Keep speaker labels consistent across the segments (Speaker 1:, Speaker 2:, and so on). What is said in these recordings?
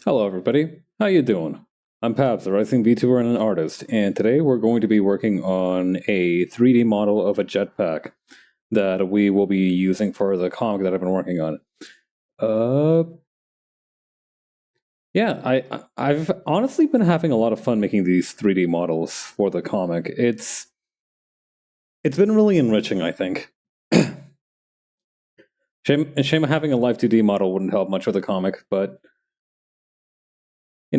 Speaker 1: Hello everybody, how you doing? I'm Pabs, the Rising VTuber and an artist, and today we're going to be working on a 3D model of a jetpack that we will be using for the comic that I've been working on. I've honestly been having a lot of fun making these 3D models for the comic. It's been really enriching, I think. Shame having a live 2D model wouldn't help much with the comic, but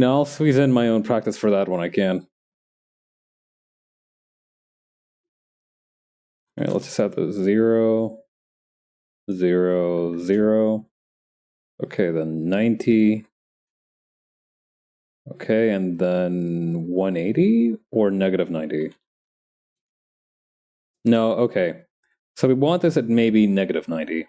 Speaker 1: I'll squeeze in my own practice for that when I can. All right, let's just have the 0, 0, 0. Okay, then 90. Okay, and then 180 or negative 90? No, okay. So we want this at maybe negative 90.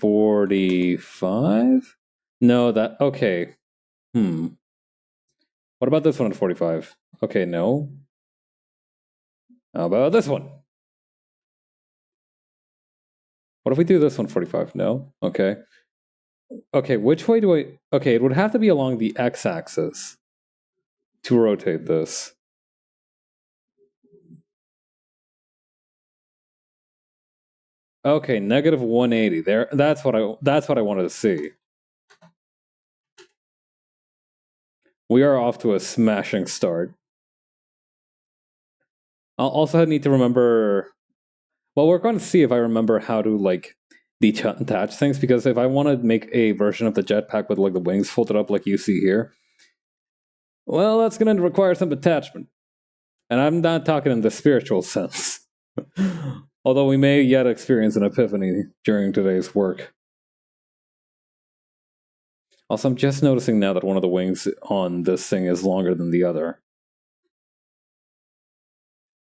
Speaker 1: 45? No, okay. What about this one at 45? Okay, no. How about this one? What if we do this one 45? No? Okay. Okay, which way do I... Okay, it would have to be along the x-axis to rotate this. Okay, negative 180. There, that's what I wanted to see. We are off to a smashing start. I'll also need to remember... Well, we're going to see if I remember how to, detach things, because if I want to make a version of the jetpack with, the wings folded up like you see here, well, that's going to require some attachment. And I'm not talking in the spiritual sense. Although we may yet experience an epiphany during today's work. Also, I'm just noticing now that one of the wings on this thing is longer than the other.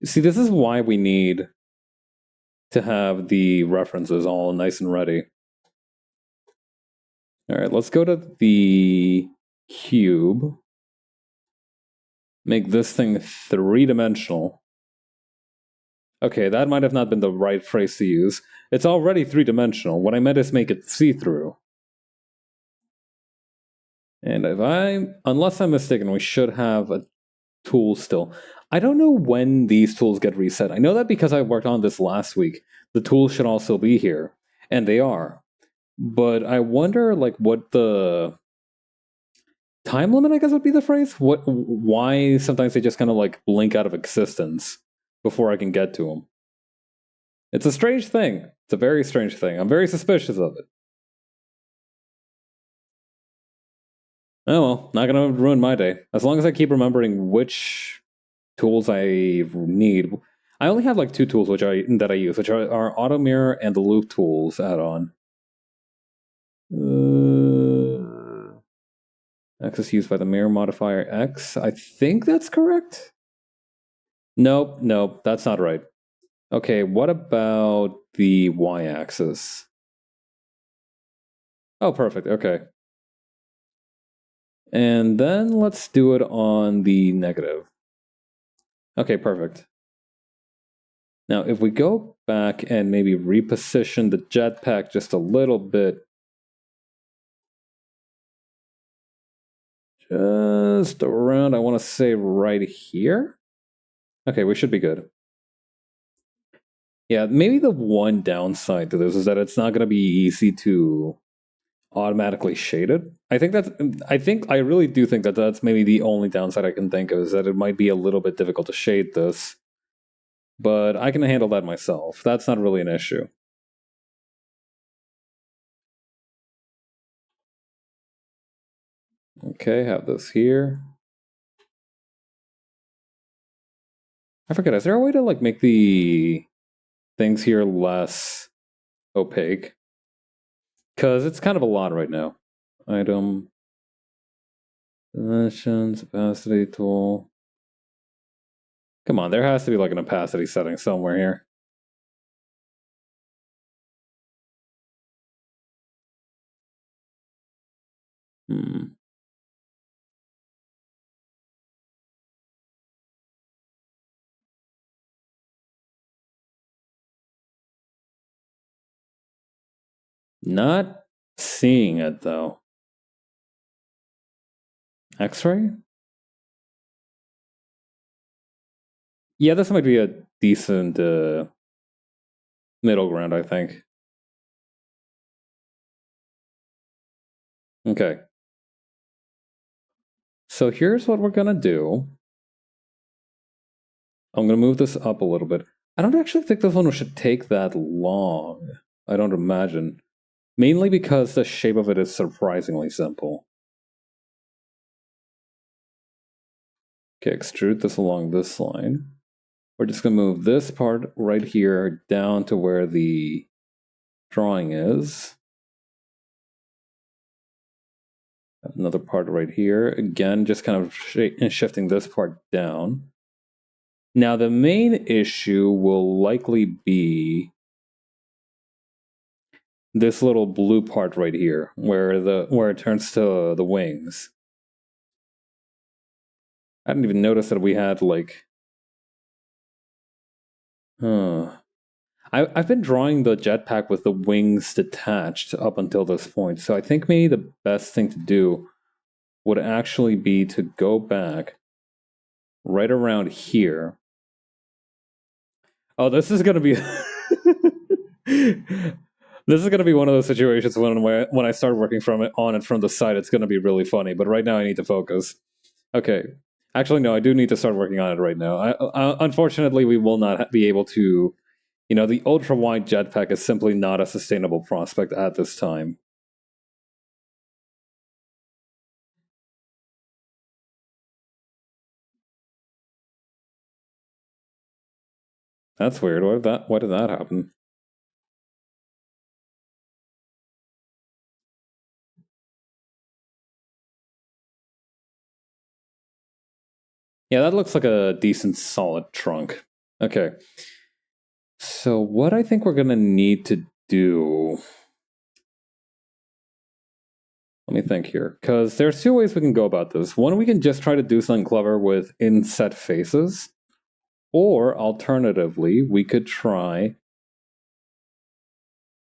Speaker 1: See, this is why we need to have the references all nice and ready. All right, let's go to the cube. Make this thing three-dimensional. Okay, that might have not been the right phrase to use. It's already three-dimensional. What I meant is make it see-through. And unless I'm mistaken, we should have a tool still. I don't know when these tools get reset. I know that because I worked on this last week, the tools should also be here. And they are. But I wonder, what the time limit, I guess, would be the phrase? Why sometimes they just kind of, blink out of existence before I can get to them. It's a strange thing. It's a very strange thing. I'm very suspicious of it. Oh well, not gonna ruin my day. As long as I keep remembering which tools I need. I only have two tools that I use, which are Auto Mirror and the Loop Tools add-on. Access used by the mirror modifier X. I think that's correct. Nope, that's not right. Okay, what about the Y-axis? Oh, perfect, okay. And then let's do it on the negative. Okay, perfect. Now, if we go back and maybe reposition the jetpack just a little bit, just around, I want to say right here. Okay, we should be good. Yeah, maybe the one downside to this is that it's not going to be easy to automatically shade it. I really do think that that's maybe the only downside I can think of, is that it might be a little bit difficult to shade this. But I can handle that myself. That's not really an issue. Okay, have this here. I forget, is there a way to make the things here less opaque? Because it's kind of a lot right now. Item, dimensions, opacity tool. Come on, there has to be an opacity setting somewhere here. Not seeing it, though. X-ray? Yeah, this might be a decent middle ground, I think. Okay. So here's what we're gonna do. I'm gonna move this up a little bit. I don't actually think this one should take that long. I don't imagine. Mainly because the shape of it is surprisingly simple. Okay, extrude this along this line. We're just gonna move this part right here down to where the drawing is. Another part right here. Again, just kind of shifting this part down. Now the main issue will likely be this little blue part right here, where it turns to the wings. I didn't even notice that we had like, I've been drawing the jetpack with the wings detached up until this point, so I think maybe the best thing to do would actually be to go back right around here. Oh, this is gonna be this is gonna be one of those situations when I start working on it from the side, it's gonna be really funny. But right now, I need to focus. Okay, actually, no, I do need to start working on it right now. Unfortunately, we will not be able to. The ultra wide jetpack is simply not a sustainable prospect at this time. That's weird. Why did that happen? Yeah, that looks like a decent solid trunk. Okay. So what I think we're gonna need to do. Let me think here, because there's two ways we can go about this. One, we can just try to do something clever with inset faces, or alternatively, we could try.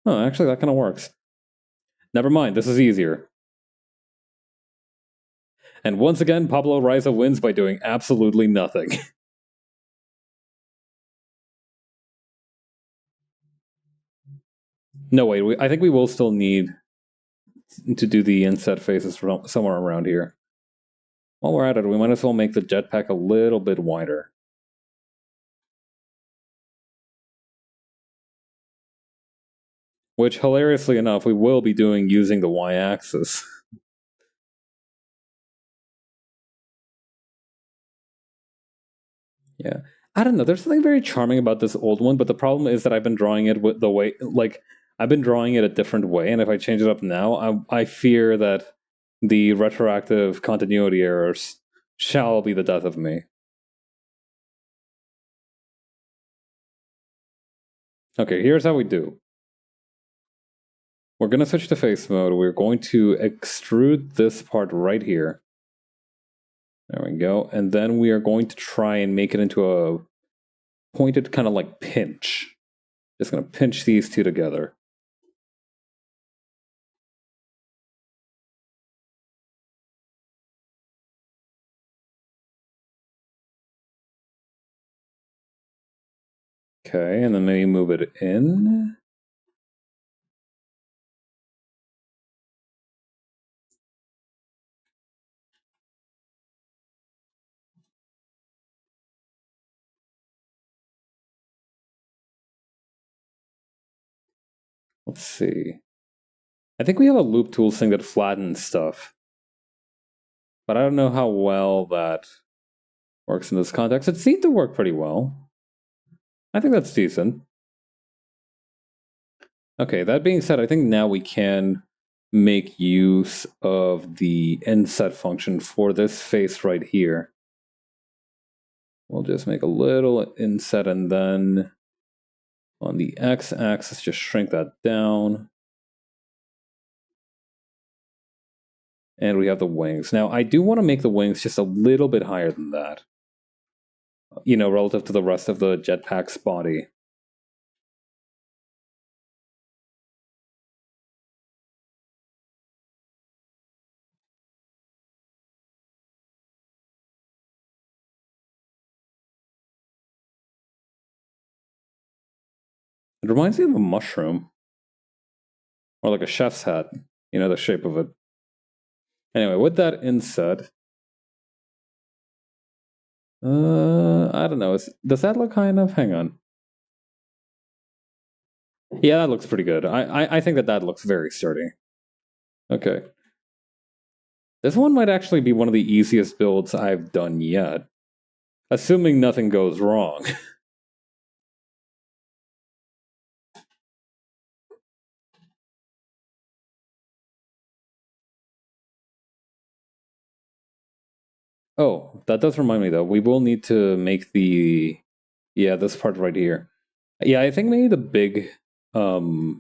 Speaker 1: Oh, actually, that kind of works. Never mind, this is easier. And once again, Pablo Riza wins by doing absolutely nothing. No, wait, I think we will still need to do the inset faces from somewhere around here. While we're at it, we might as well make the jetpack a little bit wider. Which, hilariously enough, we will be doing using the y-axis. Yeah. I don't know. There's something very charming about this old one, but the problem is that I've been drawing it with the way, like, I've been drawing it a different way, and if I change it up now, I fear that the retroactive continuity errors shall be the death of me. Okay, here's how we do. We're going to switch to face mode. We're going to extrude this part right here. There we go. And then we are going to try and make it into a pointed kind of like pinch. Just going to pinch these two together. Okay, and then maybe move it in. Let's see. I think we have a loop tools thing that flattens stuff. But I don't know how well that works in this context. It seemed to work pretty well. I think that's decent. Okay, that being said, I think now we can make use of the inset function for this face right here. We'll just make a little inset and then on the x-axis, just shrink that down. And we have the wings. Now, I do want to make the wings just a little bit higher than that. Relative to the rest of the jetpack's body. It reminds me of a mushroom. Or like a chef's hat. You know, the shape of it. Anyway, with that said, I don't know. Does that look high enough? Hang on. Yeah, that looks pretty good. I think that looks very sturdy. Okay. This one might actually be one of the easiest builds I've done yet. Assuming nothing goes wrong. Oh, that does remind me though. We will need to make this part right here. Yeah, I think maybe the big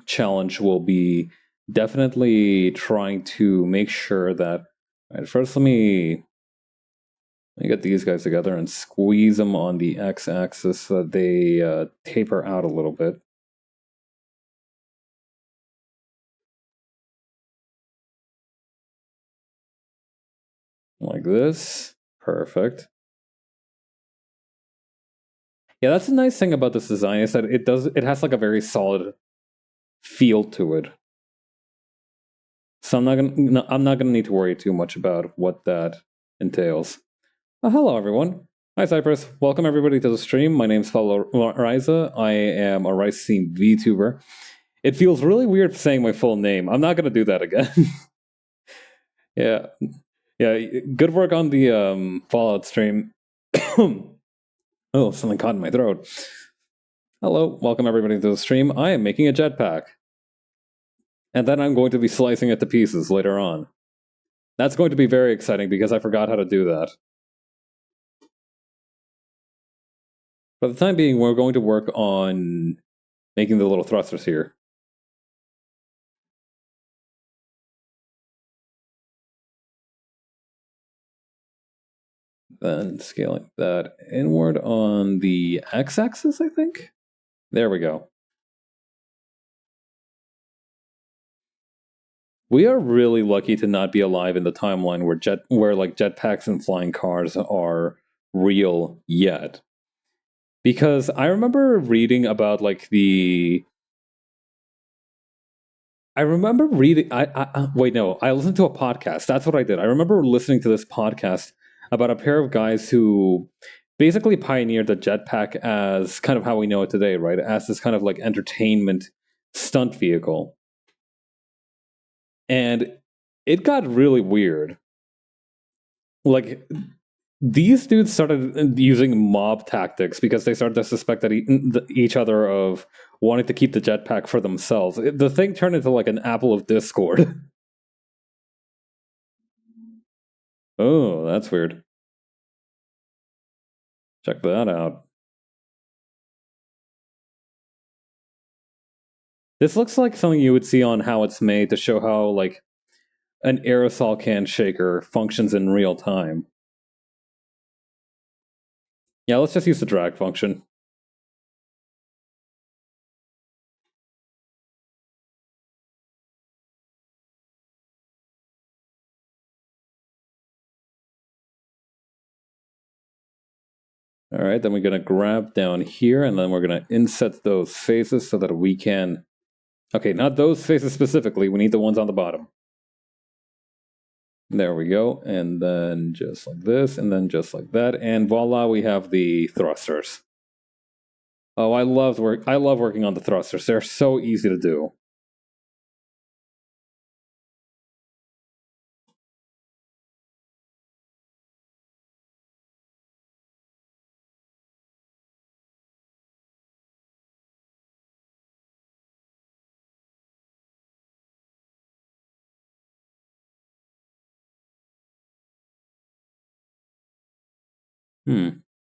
Speaker 1: challenge will be definitely trying to make sure that. Alright, first let me get these guys together and squeeze them on the x-axis so that they taper out a little bit. Like this. Perfect. Yeah, that's a nice thing about this design is that it has like a very solid feel to it. So I'm not gonna need to worry too much about what that entails. Hello everyone. Hi Cypress. Welcome everybody to the stream. My name's Follow Riza. I am a Rice themed VTuber. It feels really weird saying my full name. I'm not gonna do that again. Yeah. Yeah, good work on the Fallout stream. Oh, something caught in my throat. Hello, welcome everybody to the stream. I am making a jetpack. And then I'm going to be slicing it to pieces later on. That's going to be very exciting because I forgot how to do that. For the time being, we're going to work on making the little thrusters here. Then scaling that inward on the x-axis, I think? There we go. We are really lucky to not be alive in the timeline where like jetpacks and flying cars are real yet. Because I remember reading about like I remember reading. Wait, no. I listened to a podcast. That's what I did. I remember listening to this podcast about a pair of guys who basically pioneered the jetpack as kind of how we know it today, right? As this kind of like entertainment stunt vehicle. And it got really weird. Like, these dudes started using mob tactics because they started to suspect that each other of wanting to keep the jetpack for themselves. The thing turned into like an apple of discord. Oh, that's weird. Check that out. This looks like something you would see on How It's Made to show how like an aerosol can shaker functions in real time. Yeah, let's just use the drag function. All right, then we're going to grab down here, and then we're going to inset those faces so that we can... Okay, not those faces specifically. We need the ones on the bottom. There we go. And then just like this, and then just like that. And voila, we have the thrusters. Oh, I love working on the thrusters. They're so easy to do.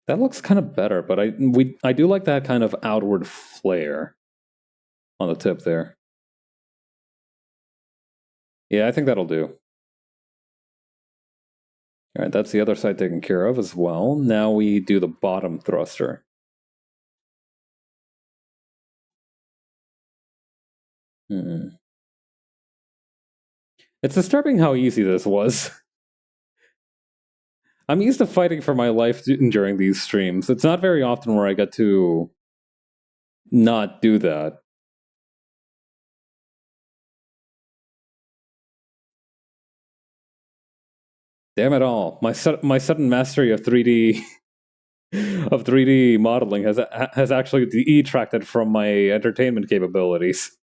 Speaker 1: That looks kind of better, but I do like that kind of outward flare on the tip there. Yeah, I think that'll do. All right, that's the other side taken care of as well. Now we do the bottom thruster. It's disturbing how easy this was. I'm used to fighting for my life during these streams. It's not very often where I get to not do that. Damn it all! My sudden mastery of 3D of 3D modeling has actually detracted from my entertainment capabilities.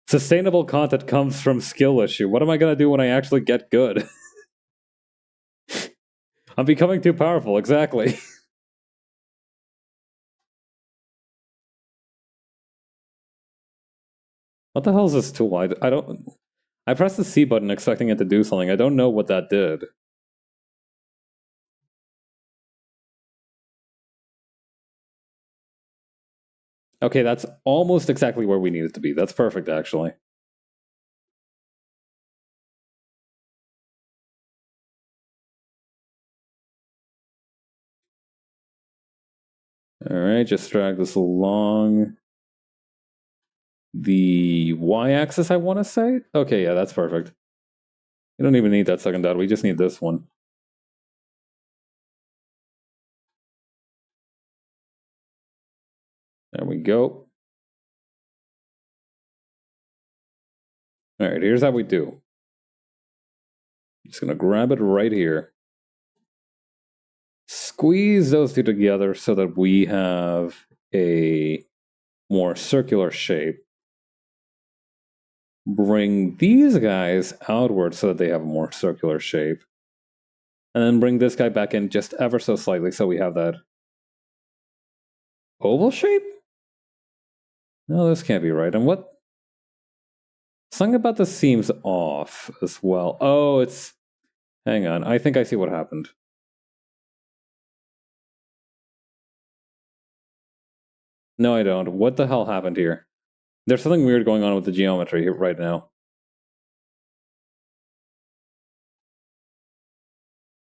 Speaker 1: Sustainable content comes from skill issue. What am I gonna do when I actually get good? I'm becoming too powerful, exactly. What the hell is this tool? I don't... I pressed the C button expecting it to do something. I don't know what that did. Okay, that's almost exactly where we need it to be. That's perfect, actually. Alright, just drag this along the y-axis, I want to say? Okay, yeah, that's perfect. You don't even need that second dot, we just need this one. There we go. Alright, here's how we do. Just gonna grab it right here. Squeeze those two together so that we have a more circular shape. Bring these guys outward so that they have a more circular shape. And then bring this guy back in just ever so slightly so we have that oval shape? No, this can't be right. And what? Something about this seems off as well. Oh, it's... Hang on, I think I see what happened. No, I don't. What the hell happened here? There's something weird going on with the geometry right now.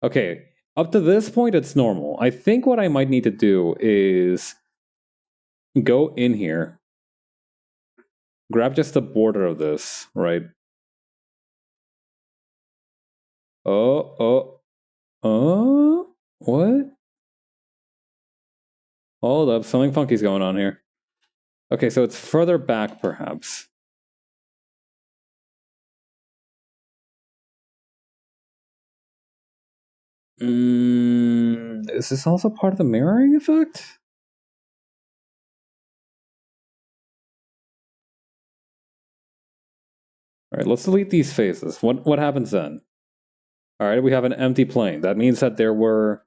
Speaker 1: Okay, up to this point, it's normal. I think what I might need to do is go in here, grab just the border of this, right? What? Hold up, something funky's going on here. Okay, so it's further back, perhaps. Is this also part of the mirroring effect? Alright, let's delete these faces. What happens then? Alright, we have an empty plane. That means that there were...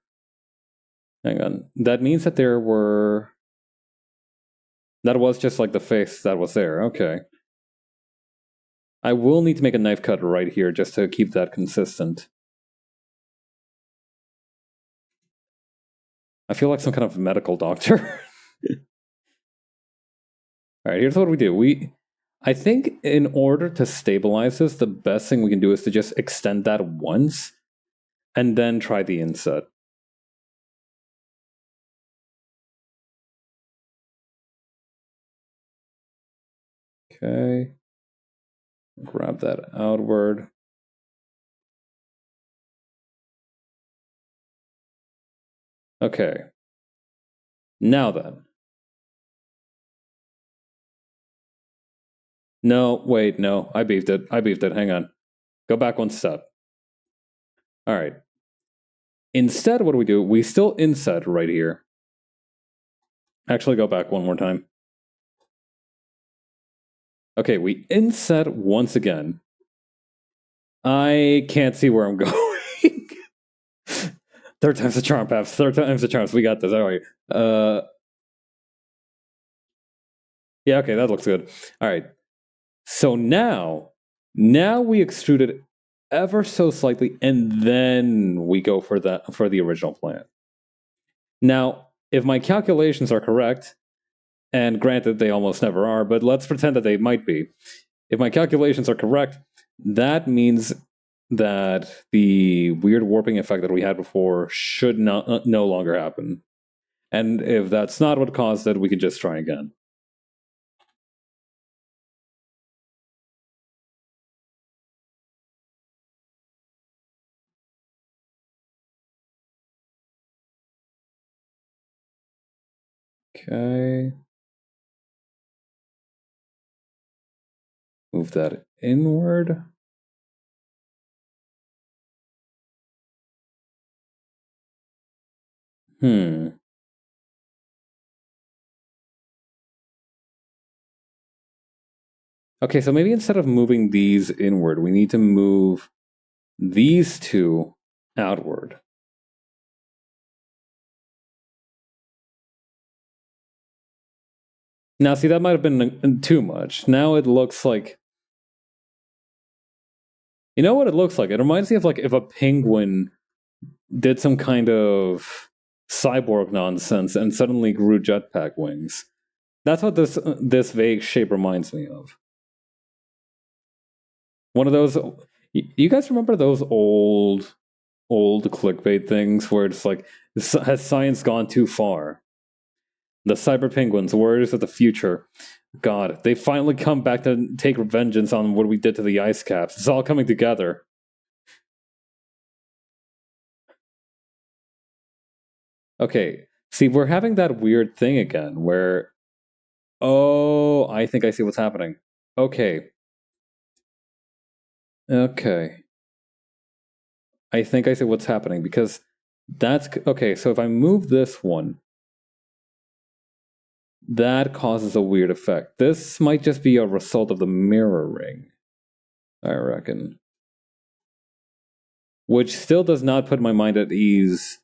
Speaker 1: Hang on. That means that there were... That was just like the face that was there. Okay. I will need to make a knife cut right here just to keep that consistent. I feel like some kind of medical doctor. Alright, here's what we do. I think in order to stabilize this, the best thing we can do is to just extend that once, and then try the inset. Okay. Grab that outward. Okay. Now then. No, wait, no. I beefed it. Hang on. Go back one step. Alright. Instead, what do? We still inset right here. Actually, go back one more time. Okay, we inset once again. I can't see where I'm going. Third time's the charm, Paps. Third time's the charms. We got this. Alright. Yeah, okay, that looks good. Alright. So now we extrude it ever so slightly, and then we go for the original plan. Now, if my calculations are correct, and granted they almost never are, but let's pretend that they might be. If my calculations are correct, that means that the weird warping effect that we had before should no longer happen. And if that's not what caused it, we can just try again. Okay. move that inward. Okay, so maybe instead of moving these inward, we need to move these two outward. Now, see, that might have been too much. Now it looks like... You know what it looks like? It reminds me of like if a penguin did some kind of cyborg nonsense and suddenly grew jetpack wings. That's what this vague shape reminds me of. One of those... You guys remember those old clickbait things where it's like, has science gone too far? The cyber penguins, warriors of the future. God, they finally come back to take vengeance on what we did to the ice caps. It's all coming together. Okay, see, we're having that weird thing again where... Oh, I think I see what's happening. Okay. Okay. I think I see what's happening because that's... Okay, so if I move this one, that causes a weird effect. This might just be a result of the mirroring, I reckon. Which still does not put my mind at ease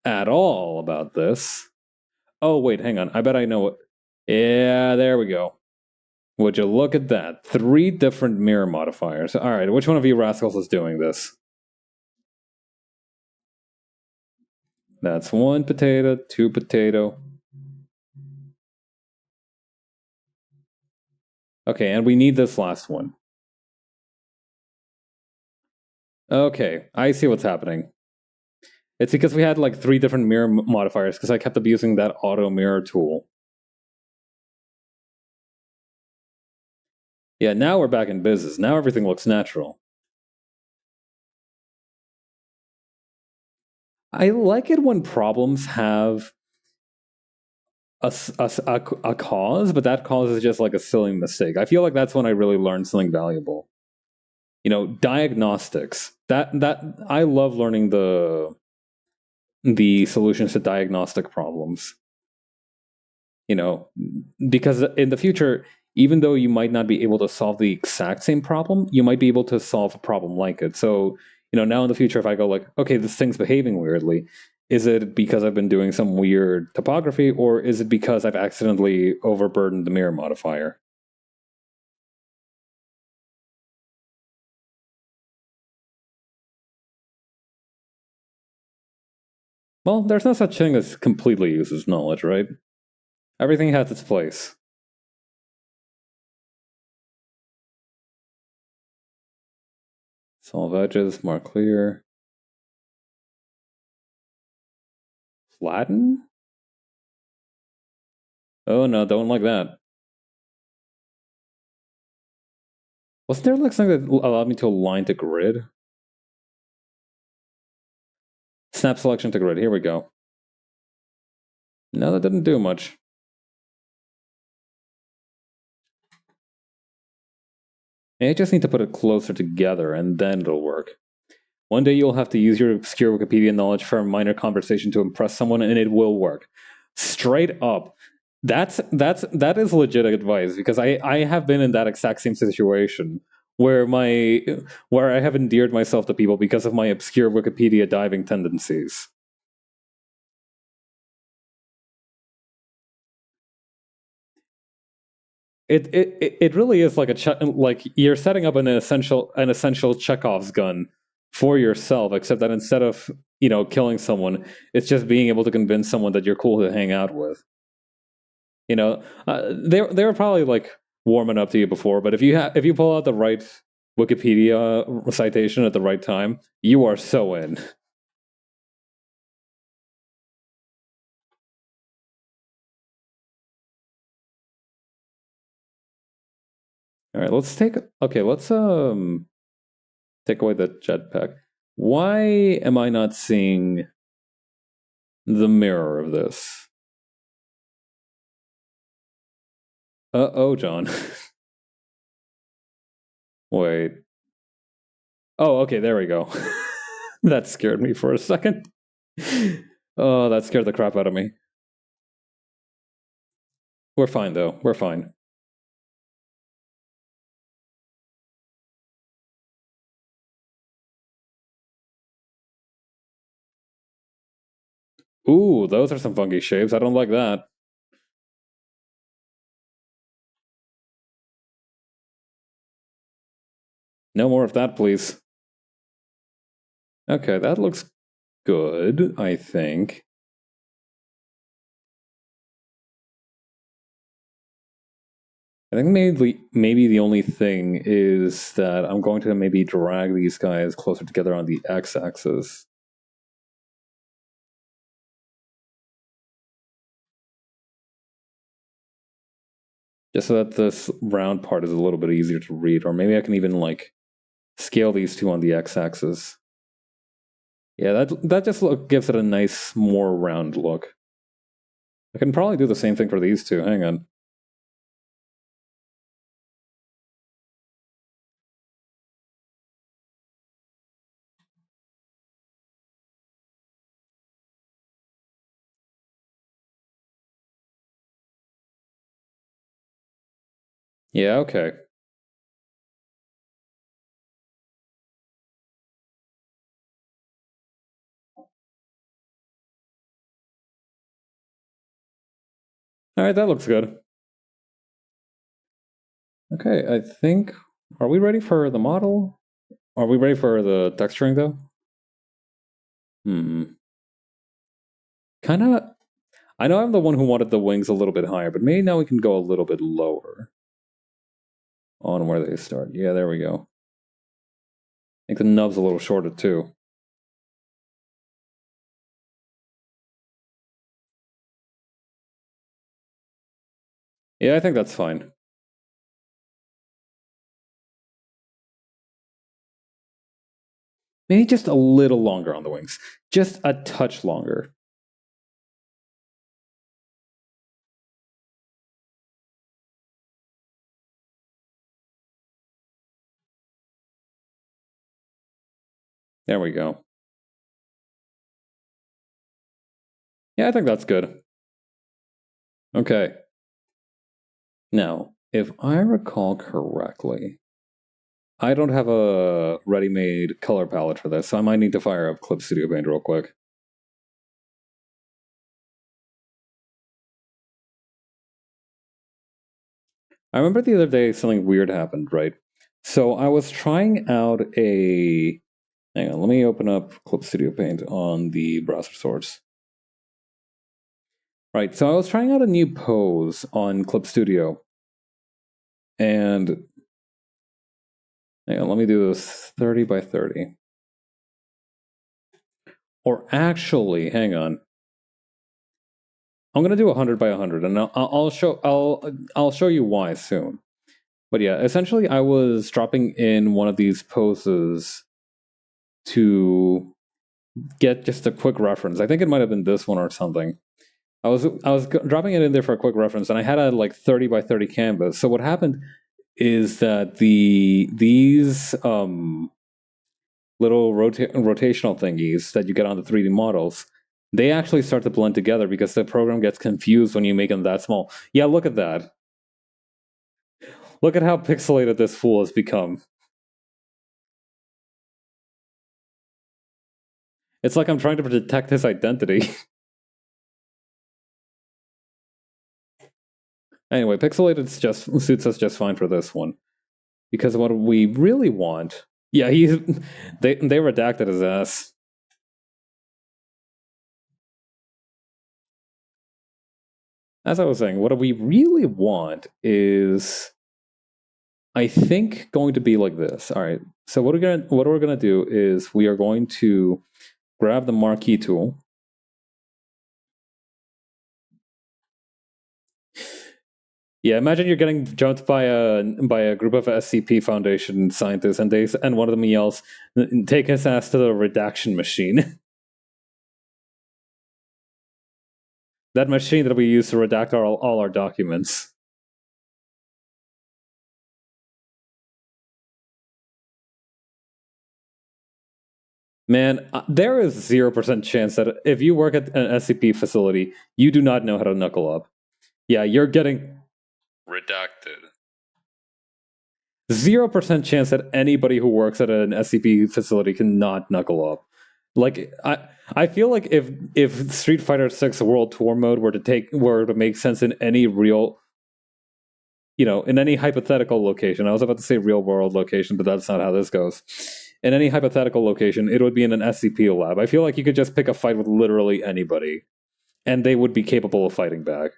Speaker 1: at all about this. Oh, wait, hang on. I bet I know it. Yeah, there we go. Would you look at that? 3 different mirror modifiers. All right, which one of you rascals is doing this? That's 1 potato, 2 potato. Okay, and we need this last one. Okay, I see what's happening. It's because we had like 3 different mirror modifiers because I kept abusing that auto mirror tool. Yeah, now we're back in business. Now everything looks natural. I like it when problems have a cause, but that cause is just like a silly mistake. I feel like that's when I really learned something valuable. You know, diagnostics. That I love learning the solutions to diagnostic problems. You know, because in the future, even though you might not be able to solve the exact same problem, you might be able to solve a problem like it. So, you know, now in the future, if I go like, okay, this thing's behaving weirdly, is it because I've been doing some weird topography, or is it because I've accidentally overburdened the mirror modifier? Well, there's no such thing as completely useless knowledge, right? Everything has its place. Solve edges, more clear. Flatten? Oh no, don't like that. Wasn't there like something that allowed me to align to grid? Snap selection to grid, here we go. No, that didn't do much. I just need to put it closer together and then it'll work. One day you'll have to use your obscure Wikipedia knowledge for a minor conversation to impress someone and it will work. Straight up. That is legit advice because I have been in that exact same situation where I have endeared myself to people because of my obscure Wikipedia diving tendencies. It really is like like you're setting up an essential Chekhov's gun for yourself, except that instead of killing someone, it's just being able to convince someone that you're cool to hang out with. They were probably like warming up to you before, but if you pull out the right Wikipedia citation at the right time, you are so in. All right, let's take away the jetpack. Why am I not seeing the mirror of this? Uh-oh, John. Wait. Oh, okay, there we go. That scared me for a second. Oh, that scared the crap out of me. We're fine, though. We're fine. Ooh, those are some funky shapes. I don't like that. No more of that, please. Okay, that looks good, I think. I think maybe the only thing is that I'm going to maybe drag these guys closer together on the x-axis. Just so that this round part is a little bit easier to read, or maybe I can even like scale these two on the x-axis. Yeah, that just gives it a nice, more round look. I can probably do the same thing for these two. Hang on. Yeah, okay. All right, that looks good. Okay, I think. Are we ready for the model? Are we ready for the texturing though? Kind of. I know I'm the one who wanted the wings a little bit higher, but maybe now we can go a little bit lower on where they start. Yeah, there we go. I think the nub's a little shorter too. Yeah, I think that's fine. Maybe just a little longer on the wings. Just a touch longer. There we go. Yeah, I think that's good. Okay. Now, if I recall correctly, I don't have a ready-made color palette for this, so I might need to fire up Clip Studio Paint real quick. I remember the other day something weird happened, right? So I was trying out a... Hang on, let me open up Clip Studio Paint on the browser source. Right, so I was trying out a new pose on Clip Studio. And... Hang on, let me do this 30 by 30. Or actually, hang on. I'm gonna do 100 by 100, and I'll show you why soon. But yeah, essentially, I was dropping in one of these poses to get just a quick reference. I think it might have been this one or something. I was dropping it in there for a quick reference, and I had a like 30 by 30 canvas. So what happened is that these little rotational thingies that you get on the 3D models, they actually start to blend together because the program gets confused when you make them that small. Yeah, look at that. Look at how pixelated this fool has become. It's like I'm trying to detect his identity. Anyway, pixelated just suits us just fine for this one. Because what we really want... Yeah, they redacted his ass. As I was saying, what we really want is, I think, going to be like this. All right. So what we're gonna do is we are going to grab the marquee tool. Yeah, imagine you're getting jumped by a group of SCP Foundation scientists, and one of them yells, "Take his ass to the redaction machine." That machine that we use to redact all our documents. Man, there is 0% chance that if you work at an SCP facility, you do not know how to knuckle up. Yeah, you're getting redacted. 0% chance that anybody who works at an SCP facility cannot knuckle up. Like I feel like if Street Fighter 6 World Tour mode were to make sense in any real, in any hypothetical location. I was about to say real world location, but that's not how this goes. In any hypothetical location, it would be in an SCP lab. I feel like you could just pick a fight with literally anybody, and they would be capable of fighting back.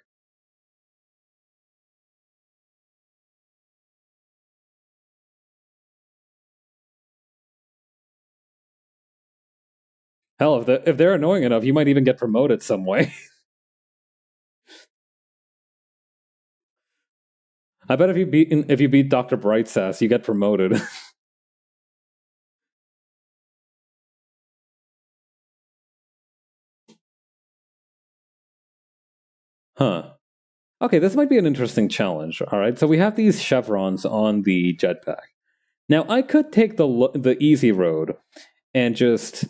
Speaker 1: Hell, if they're annoying enough, you might even get promoted some way. I bet if you beat Dr. Brightsass, you get promoted. Huh. Okay, this might be an interesting challenge. All right, so we have these chevrons on the jetpack. Now, I could take the easy road and just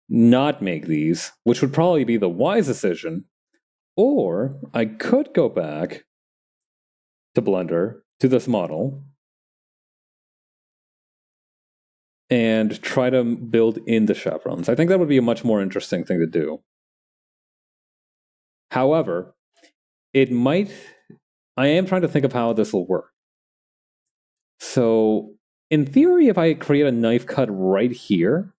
Speaker 1: not make these, which would probably be the wise decision. Or I could go back to Blender, to this model, and try to build in the chevrons. I think that would be a much more interesting thing to do. However, I am trying to think of how this will work. So, in theory, if I create a knife cut right here,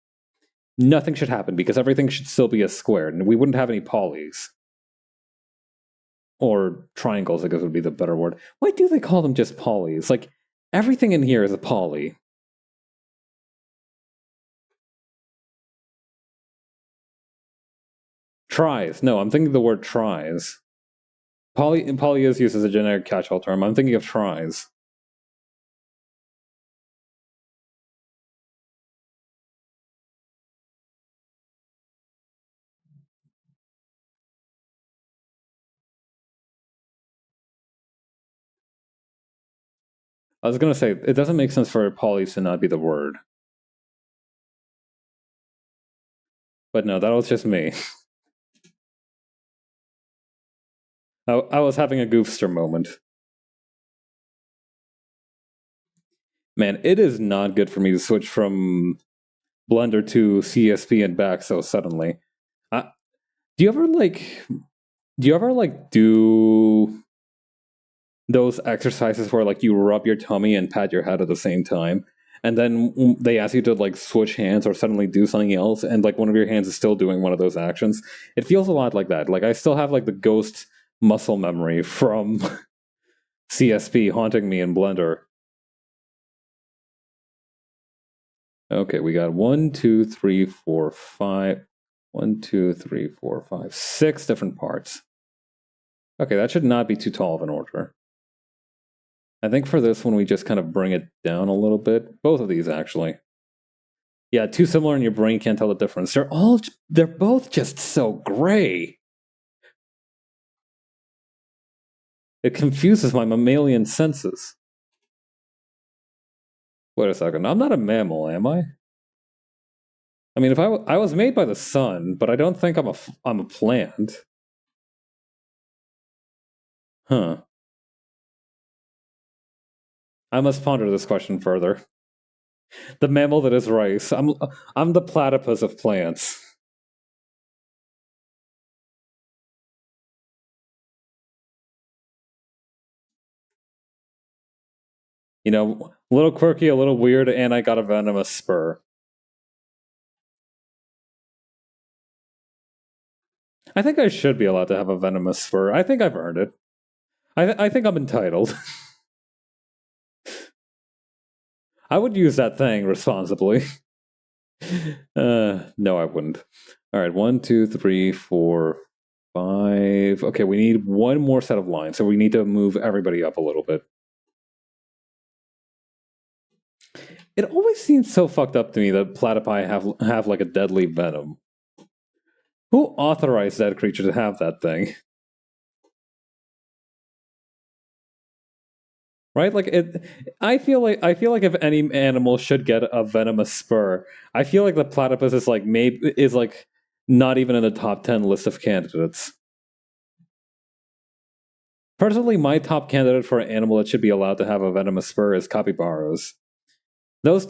Speaker 1: nothing should happen because everything should still be a square, and we wouldn't have any polys. Or triangles, I guess would be the better word. Why do they call them just polys? Like, everything in here is a poly. Tries. No, I'm thinking the word tries. Poly is used as a generic catch-all term. I'm thinking of tries. I was gonna say, it doesn't make sense for polys to not be the word. But no, that was just me. I was having a goofster moment. Man, it is not good for me to switch from Blender to CSP and back so suddenly. Do you ever do those exercises where like you rub your tummy and pat your head at the same time, and then they ask you to like switch hands or suddenly do something else, and like one of your hands is still doing one of those actions? It feels a lot like that. Like I still have like the ghost muscle memory from CSP haunting me in Blender. Okay, we got 1, 2, 3, 4, 5. 1, 2, 3, 4, 5, 6 different parts. Okay, that should not be too tall of an order. I think for this one, we just kind of bring it down a little bit. Both of these, actually. Yeah, too similar and your brain can't tell the difference. They're both just so gray. It confuses my mammalian senses. Wait a second, I'm not a mammal, am I? I mean, if I was made by the sun, but I don't think I'm a plant. Huh. I must ponder this question further. The mammal that is rice. I'm the platypus of plants. A little quirky, a little weird, and I got a venomous spur. I think I should be allowed to have a venomous spur. I think I've earned it. I think I'm entitled. I would use that thing responsibly. No, I wouldn't. All right, 1, 2, 3, 4, 5. Okay, we need one more set of lines, so we need to move everybody up a little bit. It always seems so fucked up to me that platypi have like a deadly venom. Who authorized that creature to have that thing? right? Like it. I feel like if any animal should get a venomous spur, I feel like the platypus is like maybe is like not even in the top 10 list of candidates. Personally, my top candidate for an animal that should be allowed to have a venomous spur is capybaras. Those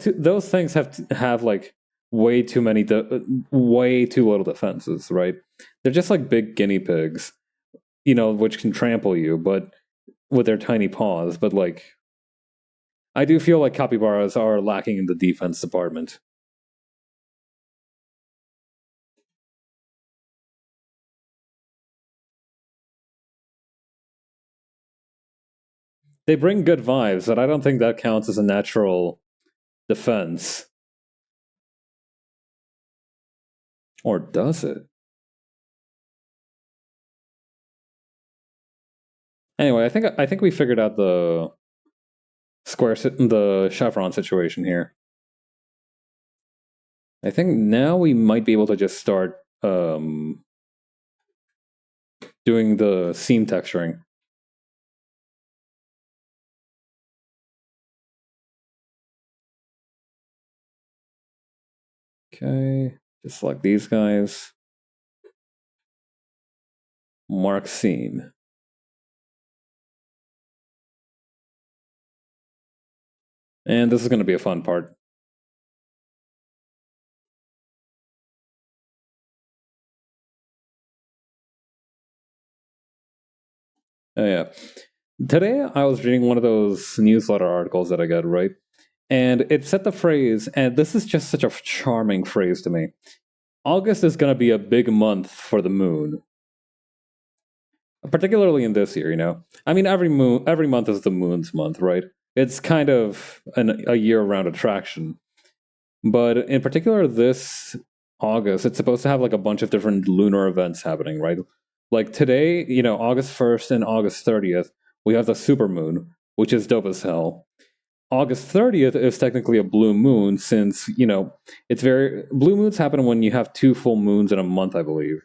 Speaker 1: things have like way too many way too little defenses, right? They're just like big guinea pigs, which can trample you, but with their tiny paws. But like, I do feel like capybaras are lacking in the defense department. They bring good vibes, but I don't think that counts as a natural defense. Or does it? Anyway, I think we figured out the chevron situation here. I think now we might be able to just start doing the seam texturing. Okay, just like these guys. Mark seam. And this is going to be a fun part. Oh, yeah. Today I was reading one of those newsletter articles that I got, right? And it said the phrase, and this is just such a charming phrase to me. August is going to be a big month for the moon. Particularly in this year. I mean, every month is the moon's month, right? It's kind of a year-round attraction. But in particular, this August, it's supposed to have like a bunch of different lunar events happening, right? Like today, August 1st and August 30th, we have the supermoon, which is dope as hell. August 30th is technically a blue moon since, it's very blue moons happen when you have two full moons in a month, I believe.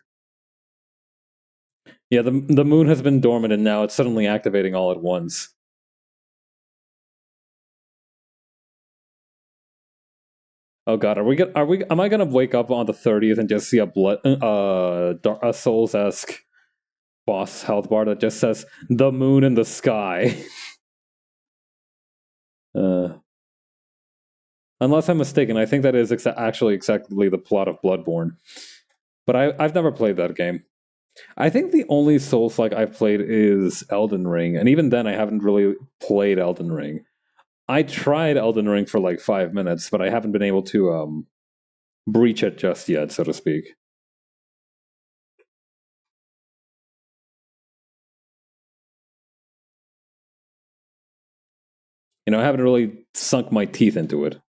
Speaker 1: Yeah, the moon has been dormant and now it's suddenly activating all at once. Oh god, am I gonna wake up on the 30th and just see a Souls esque boss health bar that just says the moon in the sky? uh, unless I'm mistaken, I think that is actually exactly the plot of Bloodborne. But I've never played that game. I think the only Souls like I've played is Elden Ring, and even then I haven't really played Elden Ring. I tried Elden Ring for like 5 minutes, but I haven't been able to breach it just yet, so to speak. I haven't really sunk my teeth into it.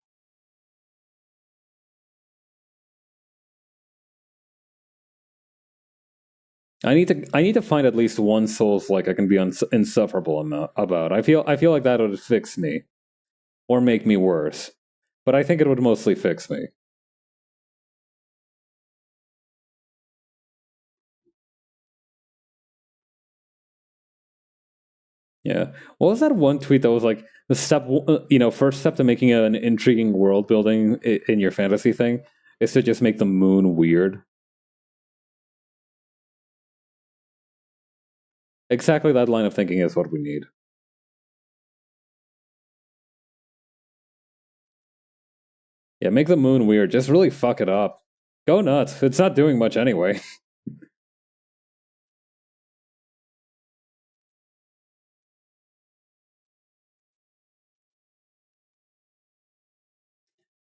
Speaker 1: I need to find at least one Souls like I can be insufferable about. I feel like that would fix me or make me worse, but I think it would mostly fix me. Yeah. What was that one tweet that was like the first step to making an intriguing world building in your fantasy thing is to just make the moon weird. Exactly that line of thinking is what we need. Yeah, make the moon weird. Just really fuck it up. Go nuts. It's not doing much anyway.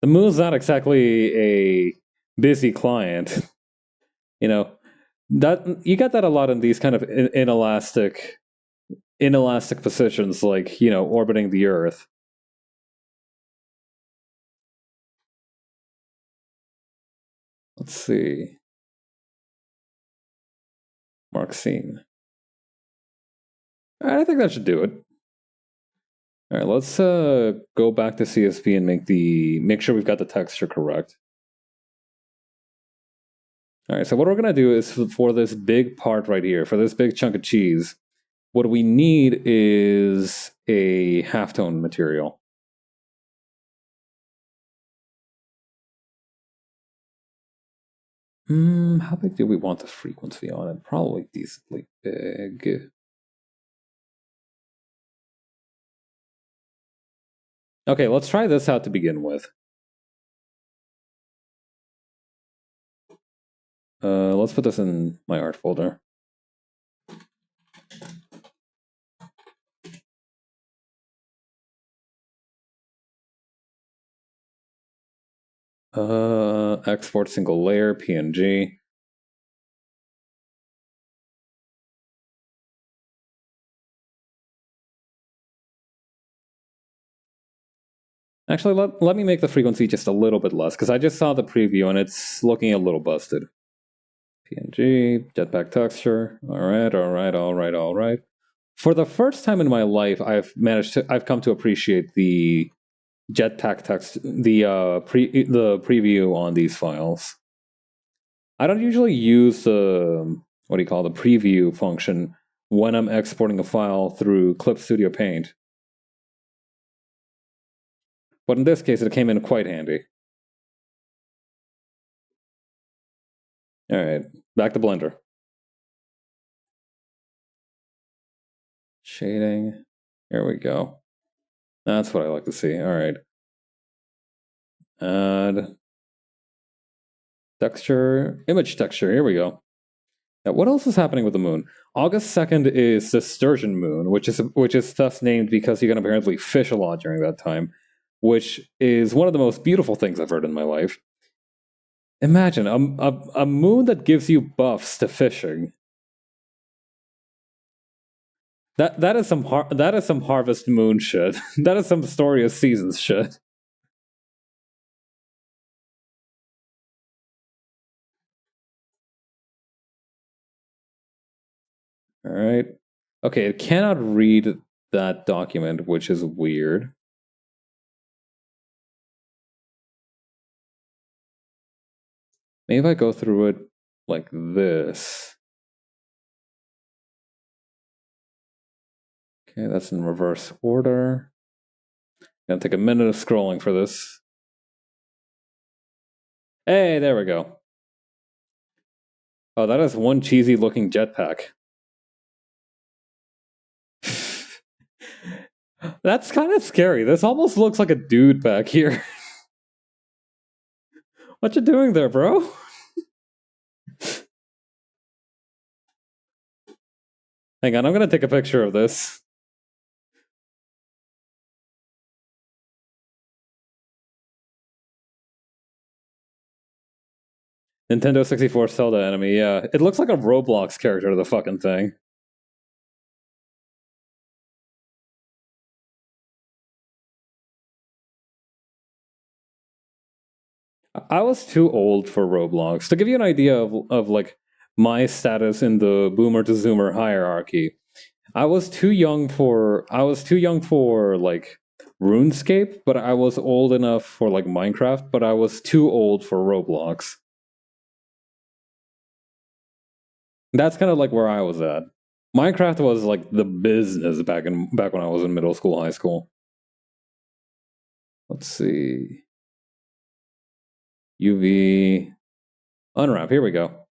Speaker 1: The moon's not exactly a busy client. You know that you get that a lot in these kind of inelastic positions, like orbiting the Earth. Let's see, Mark scene. All right, I think that should do it. All right, let's go back to CSP and make sure we've got the texture correct. All right, so what we're gonna do is for this big part right here, for this big chunk of cheese, what we need is a halftone material. How big do we want the frequency on it? Probably decently big. Okay, let's try this out to begin with. Let's put this in my art folder. Export single layer, PNG. Actually, let me make the frequency just a little bit less, because I just saw the preview and it's looking a little busted. PNG, Jetpack texture. All right. For the first time in my life, I've come to appreciate the Jetpack text, the preview on these files. I don't usually use the preview function when I'm exporting a file through Clip Studio Paint. But in this case, it came in quite handy. All right, back to Blender. Shading. Here we go. That's what I like to see. All right. Add texture, image texture. Here we go. Now, what else is happening with the moon? August 2nd is the Sturgeon moon, which is thus named because you can apparently fish a lot during that time, which is one of the most beautiful things I've heard in my life. Imagine a moon that gives you buffs to fishing. That is some Harvest Moon shit. That is some Story of Seasons shit. All right. Okay, it cannot read that document, which is weird. Maybe if I go through it like this. Okay, that's in reverse order. Gonna take a minute of scrolling for this. Hey, there we go. Oh, that is one cheesy looking jetpack. That's kind of scary. This almost looks like a dude back here. What you doing there, bro? Hang on, I'm gonna take a picture of this. Nintendo 64 Zelda enemy, yeah. It looks like a Roblox character, the fucking thing. I was too old for Roblox. To give you an idea of like my status in the boomer to zoomer hierarchy, I was too young for like RuneScape, but I was old enough for like Minecraft, but I was too old for Roblox. That's kind of like where I was at. Minecraft was like the business back when I was in middle school, high school. Let's see. UV unwrap. Here we go.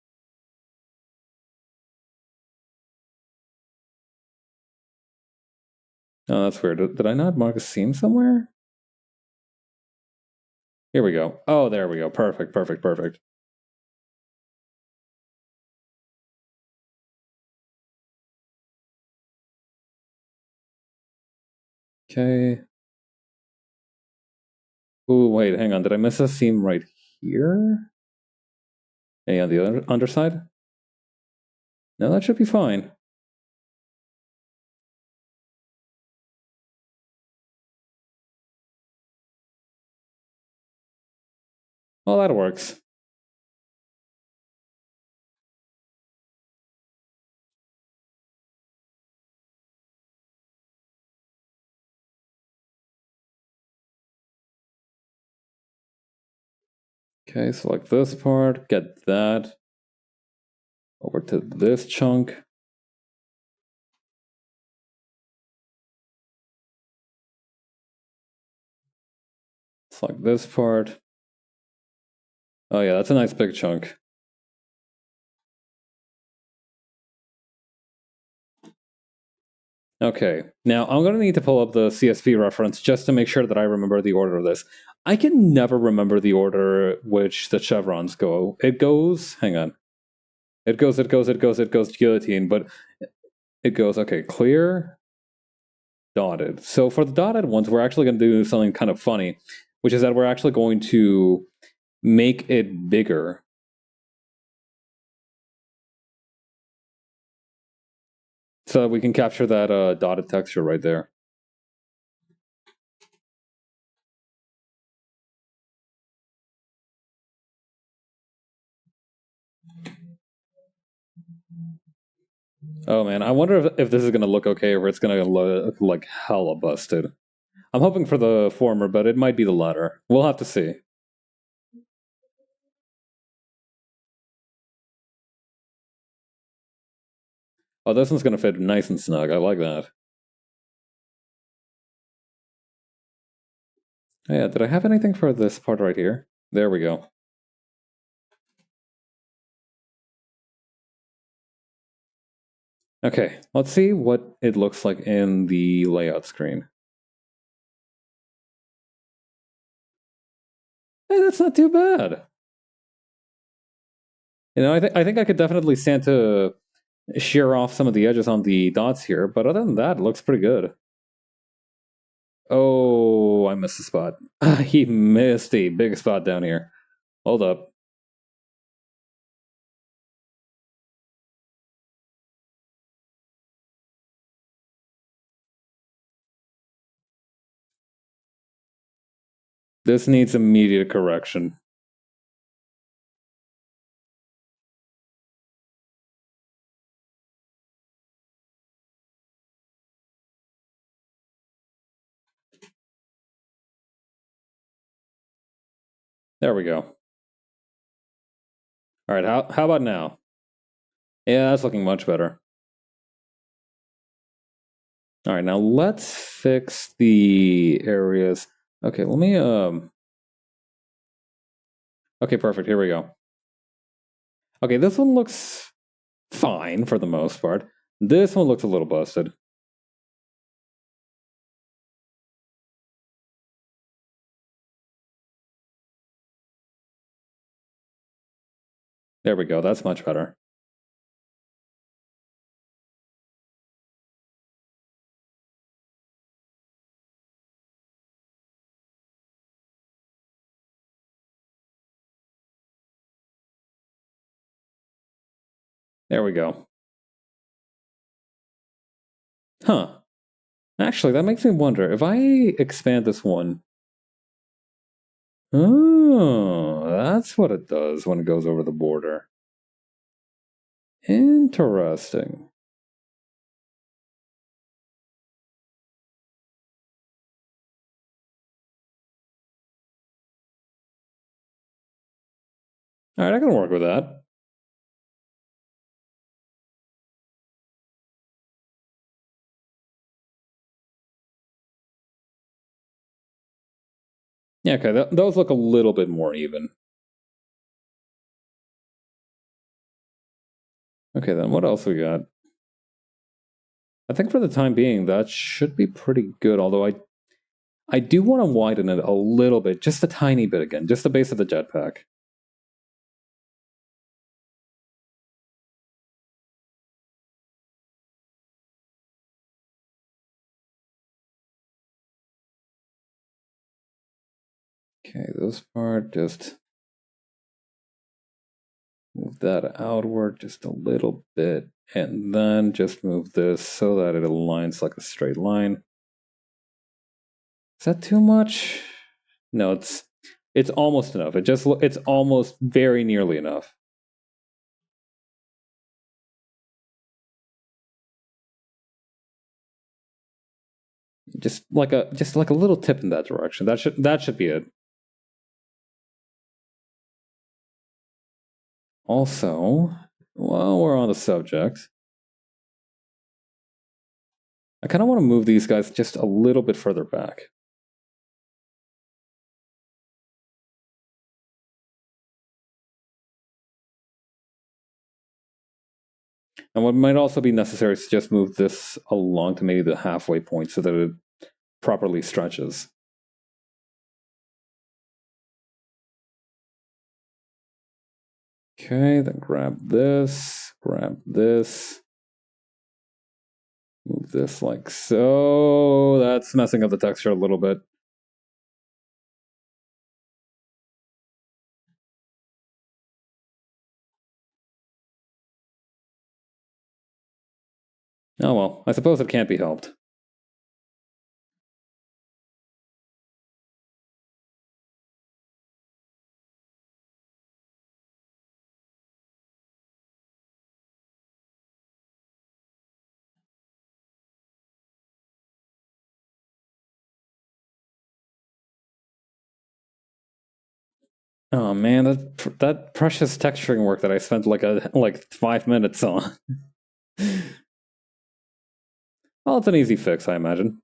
Speaker 1: Oh, that's weird. Did I not mark a seam somewhere? Here we go. Oh, there we go. Perfect. Okay. Ooh, wait, hang on. Did I miss a seam right here? Hey, on the other underside? No, that should be fine. Well, that works. Okay, select this part, get that over to this chunk. Select this part. Oh yeah, that's a nice big chunk. Okay, now I'm going to need to pull up the CSV reference just to make sure that I remember the order of this. I can never remember the order which the chevrons go. It goes, hang on. It goes guillotine, but it goes, okay, clear, dotted. So for the dotted ones, we're actually going to do something kind of funny, which is that we're actually going to make it bigger. So that we can capture that dotted texture right there. Oh man, I wonder if this is going to look okay or it's going to look like hella busted. I'm hoping for the former, but it might be the latter. We'll have to see. Oh, this one's going to fit nice and snug. I like that. Oh, yeah, did I have anything for this part right here? There we go. Okay, let's see what it looks like in the layout screen. Hey, that's not too bad. You know, I think I could definitely stand to shear off some of the edges on the dots here, but other than that, it looks pretty good. Oh, I missed a spot. He missed a big spot down here. Hold up. This needs immediate correction. There we go. All right, how about now? Yeah, that's looking much better. All right, now let's fix the areas. Okay, let me Okay, perfect. Here we go. Okay, this one looks fine for the most part. This one looks a little busted. There we go. That's much better. There we go. Huh. Actually, that makes me wonder, if I expand this one... Oh, that's what it does when it goes over the border. Interesting. Alright, I can work with that. Yeah, okay, those look a little bit more even. Okay, then what else we got? I think for the time being, that should be pretty good, although I do want to widen it a little bit, just a tiny bit again, just the base of the jetpack. Okay, this part, just move that outward just a little bit, and then just move this so that it aligns like a straight line. Is that too much? No, it's almost enough. It's almost very nearly enough. Just like a little tip in that direction. That should be it. Also, while we're on the subject, I kind of want to move these guys just a little bit further back. And what might also be necessary is to just move this along to maybe the halfway point so that it properly stretches. Okay, then grab this, move this like so. That's messing up the texture a little bit. Oh well, I suppose it can't be helped. Oh man, that precious texturing work that I spent like 5 minutes on. Well, it's an easy fix, I imagine.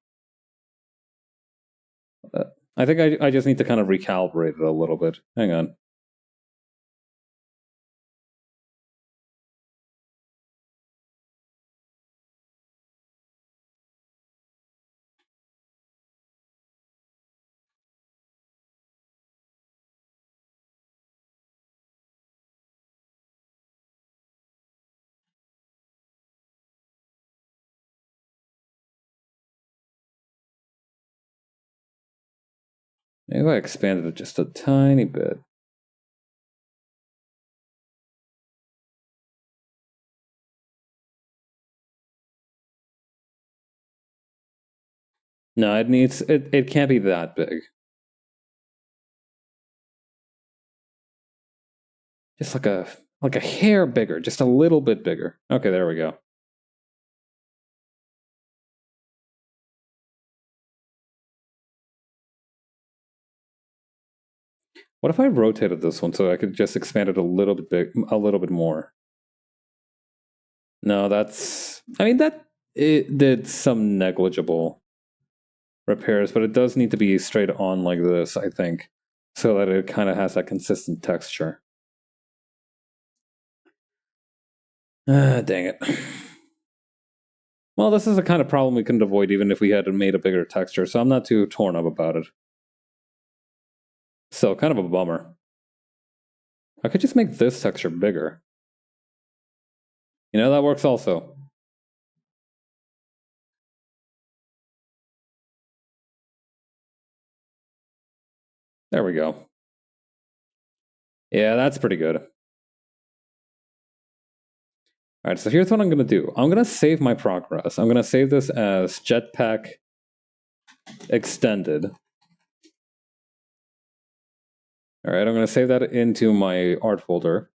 Speaker 1: I think I just need to kind of recalibrate it a little bit. Hang on. Maybe I expanded it just a tiny bit. No, it can't be that big. Just like a hair bigger, just a little bit bigger. Okay, there we go. What if I rotated this one so I could just expand it a little bit more? No, it did some negligible repairs, but it does need to be straight on like this, I think, so that it kind of has that consistent texture. Dang it. Well, this is the kind of problem we couldn't avoid even if we had made a bigger texture, so I'm not too torn up about it. So, kind of a bummer. I could just make this texture bigger. You know, that works also. There we go. Yeah, that's pretty good. All right, so here's what I'm going to do. I'm going to save my progress. I'm going to save this as Jetpack Extended. All right, I'm going to save that into my art folder.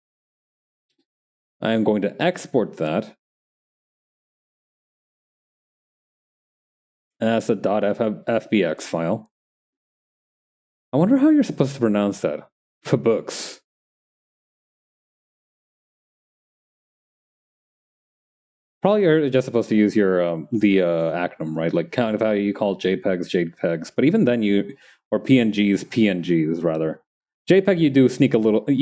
Speaker 1: I'm going to export that as a .fbx file. I wonder how you're supposed to pronounce that. For books. Probably you're just supposed to use your the acronym, right? Like kind of how you call JPEGs. But even then, or PNGs rather. JPEG, you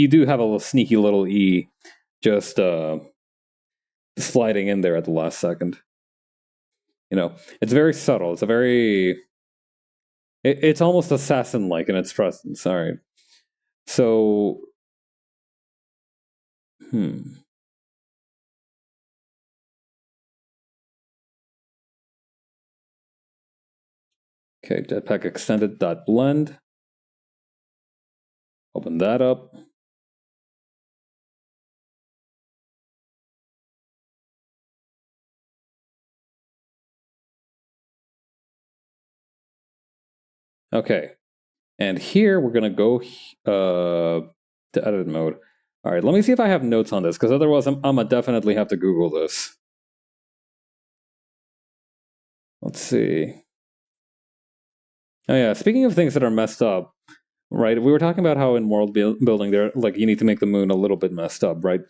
Speaker 1: do have a little sneaky little e, just sliding in there at the last second. You know, it's very subtle. It's almost assassin-like in its presence. All right, so, Okay, Jetpack Extended.blend. Open that up. Okay, and here we're gonna go to edit mode. All right, let me see if I have notes on this, because otherwise I'm gonna definitely have to Google this. Let's see. Oh yeah, speaking of things that are messed up, right? We were talking about how in world building there, like you need to make the moon a little bit messed up, right?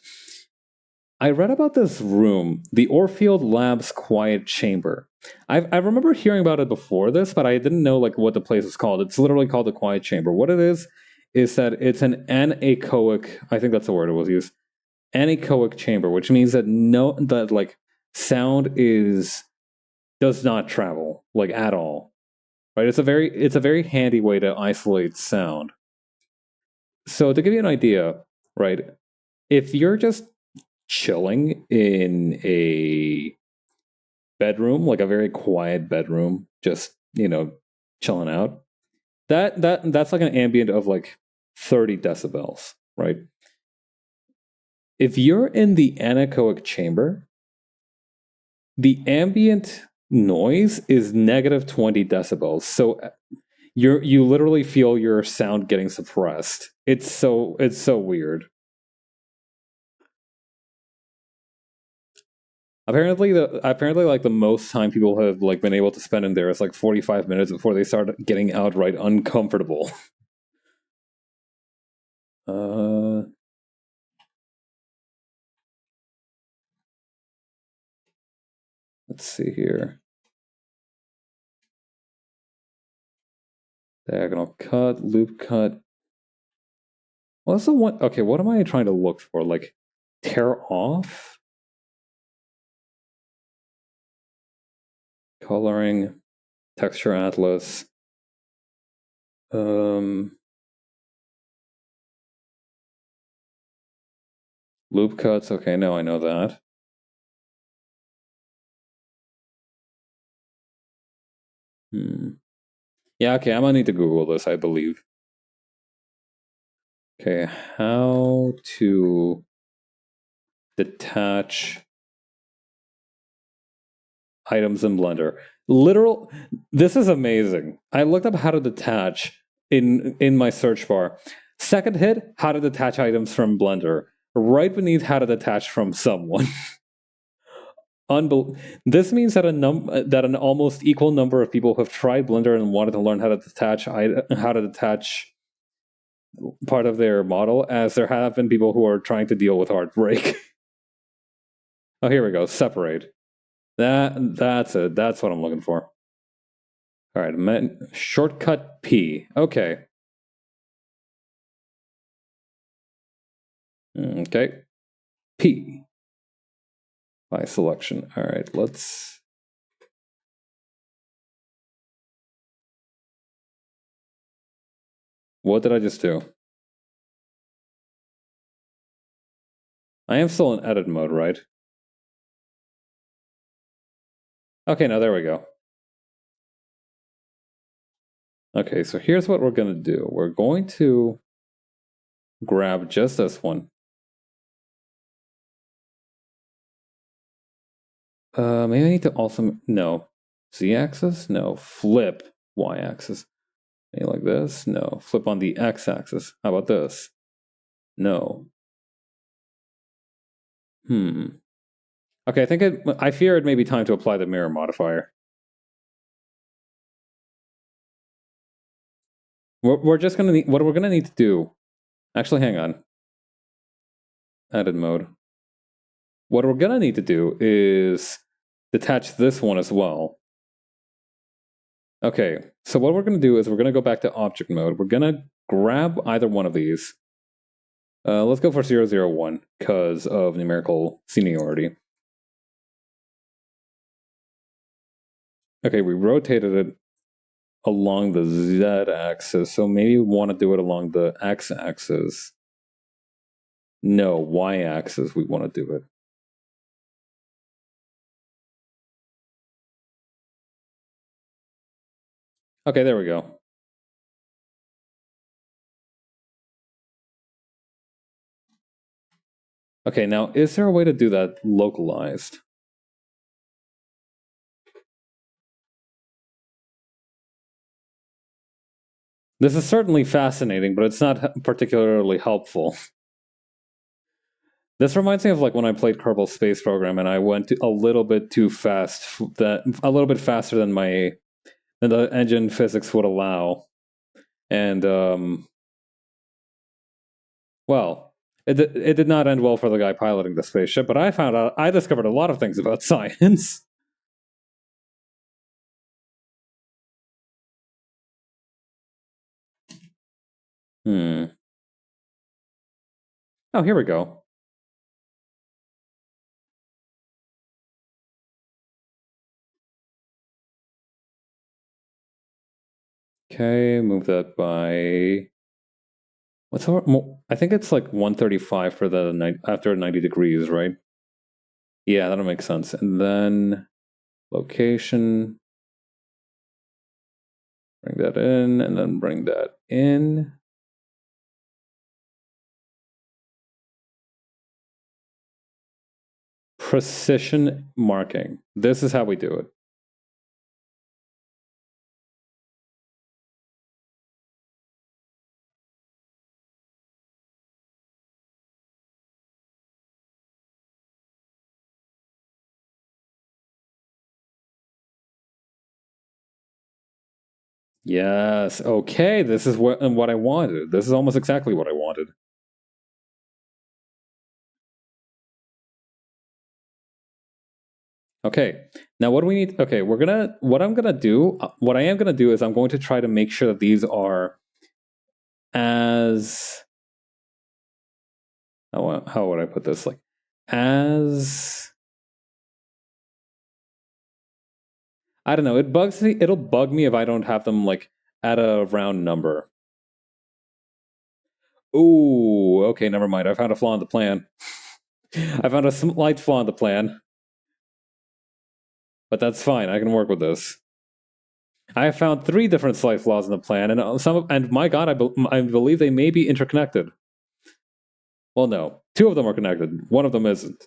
Speaker 1: I read about this room, the Orfield Labs Quiet Chamber. I remember hearing about it before this, but I didn't know like what the place is called. It's literally called the Quiet Chamber. What it is that it's an anechoic, I think that's the word it was used, anechoic chamber, which means that like sound does not travel like at all. Right? It's a very handy way to isolate sound. So to give you an idea, right? If you're just chilling in a bedroom, like a very quiet bedroom, just, chilling out, that's like an ambient of like 30 decibels, right? If you're in the anechoic chamber, the ambient noise is negative 20 decibels. So you literally feel your sound getting suppressed. It's so weird. Apparently like the most time people have like been able to spend in there is like 45 minutes before they start getting outright uncomfortable. uh let's see here. Diagonal cut, loop cut. What's the one? Okay, what am I trying to look for? Like tear off? Coloring, texture atlas. Loop cuts. Okay, no, I know that. Yeah, okay, I'm gonna need to Google this, I believe. Okay, how to detach items in Blender. This is amazing. I looked up how to detach in my search bar. Second hit, how to detach items from Blender. Right beneath how to detach from someone. This means that that an almost equal number of people have tried Blender and wanted to learn how to detach part of their model, as there have been people who are trying to deal with heartbreak. Oh, here we go. Separate. That's it. That's what I'm looking for. All right, shortcut P. Okay. Okay. P by selection. All right, let's. What did I just do? I am still in edit mode, right? Okay, now there we go. Okay, so here's what we're going to do. We're going to grab just this one. Maybe I need to also, no. Z-axis? No. Flip Y-axis. Maybe like this? No. Flip on the X-axis. How about this? No. Okay, I fear it may be time to apply the mirror modifier. We're just gonna need, what we're gonna need to do, actually hang on. Edit mode. What we're gonna need to do is detach this one as well. Okay, so what we're gonna do is we're gonna go back to object mode. We're gonna grab either one of these. Let's go for 001 because of numerical seniority. Okay, we rotated it along the z-axis, so maybe we want to do it along the x-axis. No, y-axis we want to do it. Okay, there we go. Okay, now is there a way to do that localized? This is certainly fascinating, but it's not particularly helpful. This reminds me of like when I played Kerbal Space Program and I went a little bit too fast, a little bit faster than the engine physics would allow, and well, it did not end well for the guy piloting the spaceship. But I discovered a lot of things about science. Oh, here we go. Okay, move that by... What's our... I think it's like 135 for the after 90 degrees, right? Yeah, that'll make sense. And then location. Bring that in, and then bring that in. Precision marking. This is how we do it. Yes, okay, this is what I wanted. This is almost exactly what I wanted. Okay, now what do we need? Okay, what I'm gonna do, what I am gonna do is I'm going to try to make sure that these are as, how would I put this? Like, as, I don't know, it'll bug me if I don't have them like at a round number. Ooh, okay, never mind. I found a flaw in the plan. I found a slight flaw in the plan. But that's fine. I can work with this. I have found 3 different slight flaws in the plan, and my God, I believe they may be interconnected. Well, no, 2 of them are connected. One of them isn't.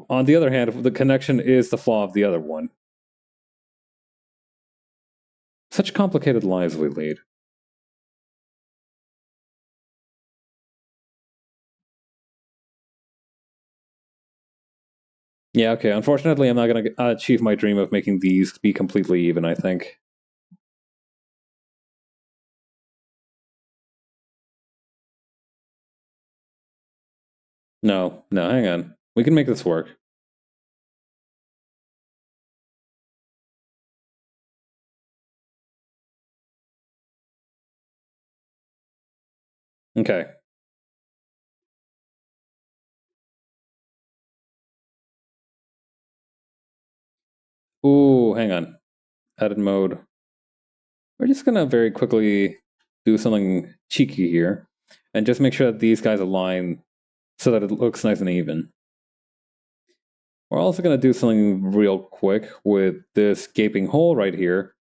Speaker 1: On the other hand, the connection is the flaw of the other one. Such complicated lives we lead. Yeah, okay. Unfortunately, I'm not going to achieve my dream of making these be completely even, I think. No, hang on. We can make this work. Okay. Ooh, hang on. Edit mode. We're just going to very quickly do something cheeky here and just make sure that these guys align so that it looks nice and even. We're also going to do something real quick with this gaping hole right here.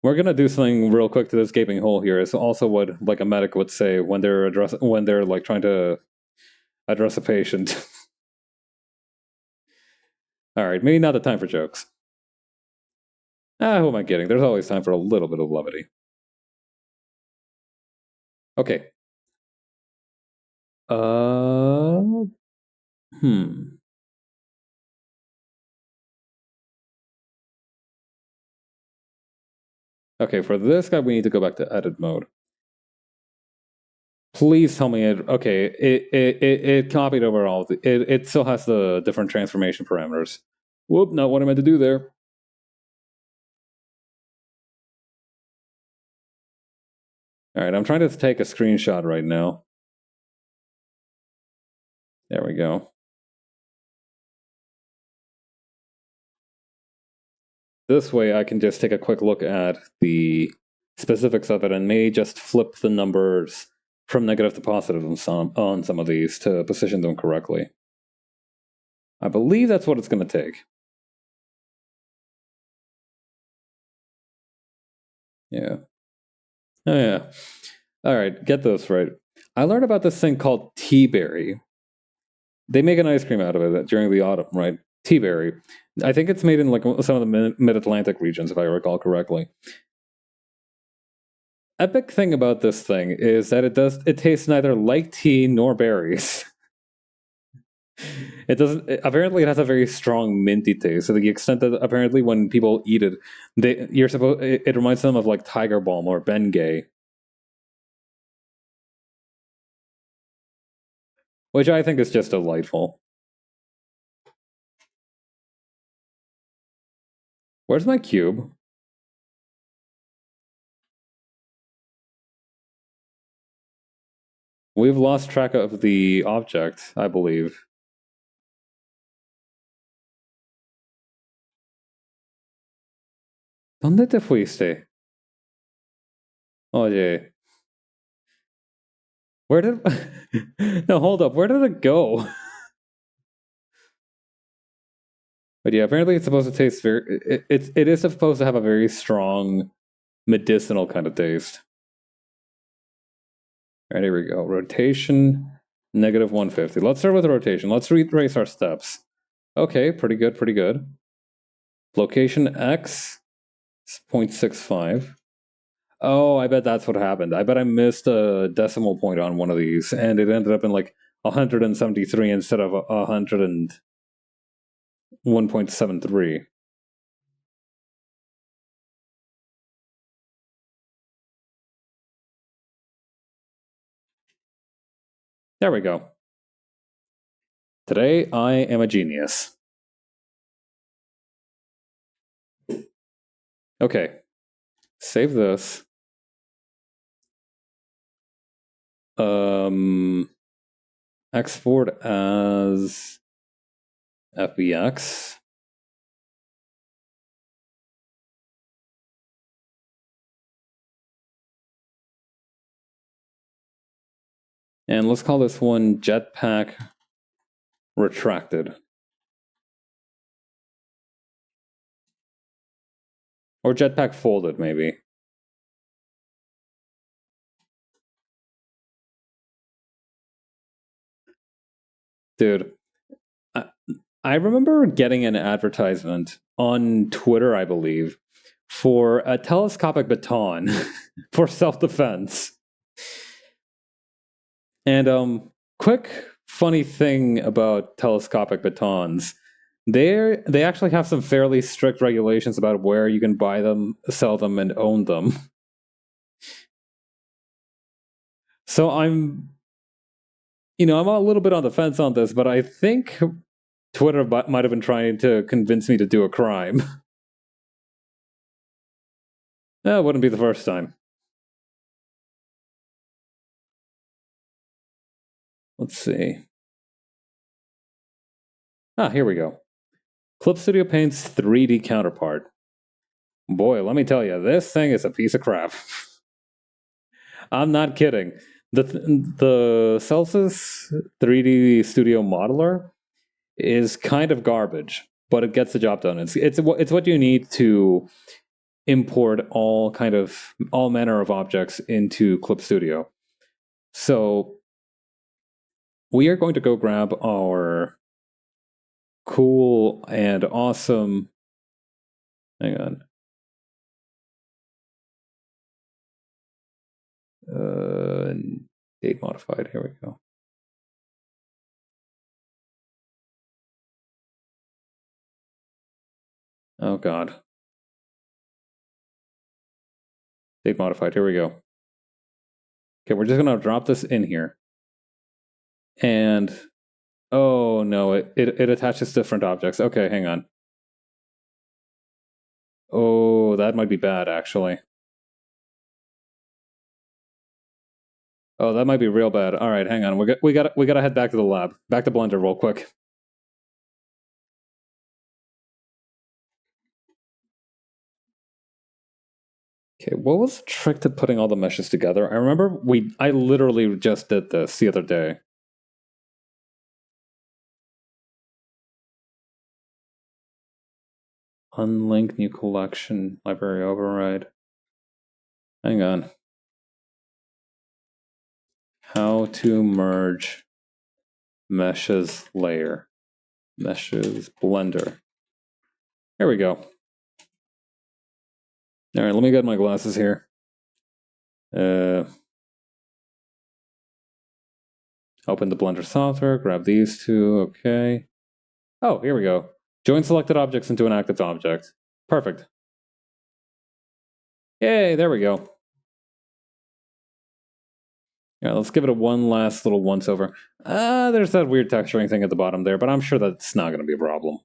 Speaker 1: We're going to do something real quick to this gaping hole here. It's also what like a medic would say when they're like trying to address a patient. All right, maybe not the time for jokes. Who am I kidding? There's always time for a little bit of levity. Okay. Hmm. Okay, for this guy, we need to go back to edit mode. Please tell me it. Okay, it copied over all. It still has the different transformation parameters. Whoop! Not what I meant to do there. All right, I'm trying to take a screenshot right now. There we go. This way, I can just take a quick look at the specifics of it and may just flip the numbers from negative to positive on some of these to position them correctly. I believe that's what it's going to take. Yeah. Oh, yeah. All right, get this right. I learned about this thing called tea berry. They make an ice cream out of it during the autumn, right? Tea berry. I think it's made in like some of the mid-Atlantic regions, if I recall correctly. Epic thing about this thing is that it tastes neither like tea nor berries. It doesn't. Apparently, it has a very strong minty taste to the extent that apparently when people eat it, it reminds them of like Tiger Balm or Bengay, which I think is just delightful. Where's my cube? We've lost track of the object, I believe. ¿Dónde te fuiste? Oye, where did... No, hold up, where did it go? But yeah, apparently it's supposed to taste very... It is supposed to have a very strong medicinal kind of taste. Alright, here we go. Rotation, negative 150. Let's start with the rotation. Let's retrace our steps. Okay, pretty good, pretty good. Location X, 0.65. Oh, I bet that's what happened. I bet I missed a decimal point on one of these, and it ended up in like 173 instead of 101.73. There we go. Today, I am a genius. Okay. Save this. Export as FBX. And let's call this one Jetpack Retracted. Or Jetpack Folded, maybe. Dude, I remember getting an advertisement on Twitter, I believe, for a telescopic baton for self-defense. And quick funny thing about telescopic batons. They actually have some fairly strict regulations about where you can buy them, sell them, and own them. So I'm a little bit on the fence on this, but I think Twitter might have been trying to convince me to do a crime. That wouldn't be the first time. Let's see. Here we go. Clip Studio Paint's 3D counterpart. Boy, let me tell you, this thing is a piece of crap. I'm not kidding. The Celsius 3D Studio Modeler is kind of garbage, but it gets the job done. It's what you need to import all manner of objects into Clip Studio. So we are going to go grab our cool and awesome. Hang on. Date modified. Here we go. Oh God. Date modified. Here we go. Okay, we're just gonna drop this in here. And oh no, it attaches different objects. Okay, hang on. Oh, that might be bad actually. Oh, that might be real bad. All right, hang on. We gotta head back to the lab. Back to Blender real quick. Okay, what was the trick to putting all the meshes together? I remember I literally just did this the other day. Unlink new collection, library override. Hang on. How to merge meshes layer. Meshes Blender. There we go. All right, let me get my glasses here. Open the Blender software, grab these two, okay. Oh, here we go. Join selected objects into an active object. Perfect. Yay, there we go. Yeah, let's give it one last little once over. There's that weird texturing thing at the bottom there, but I'm sure that's not going to be a problem.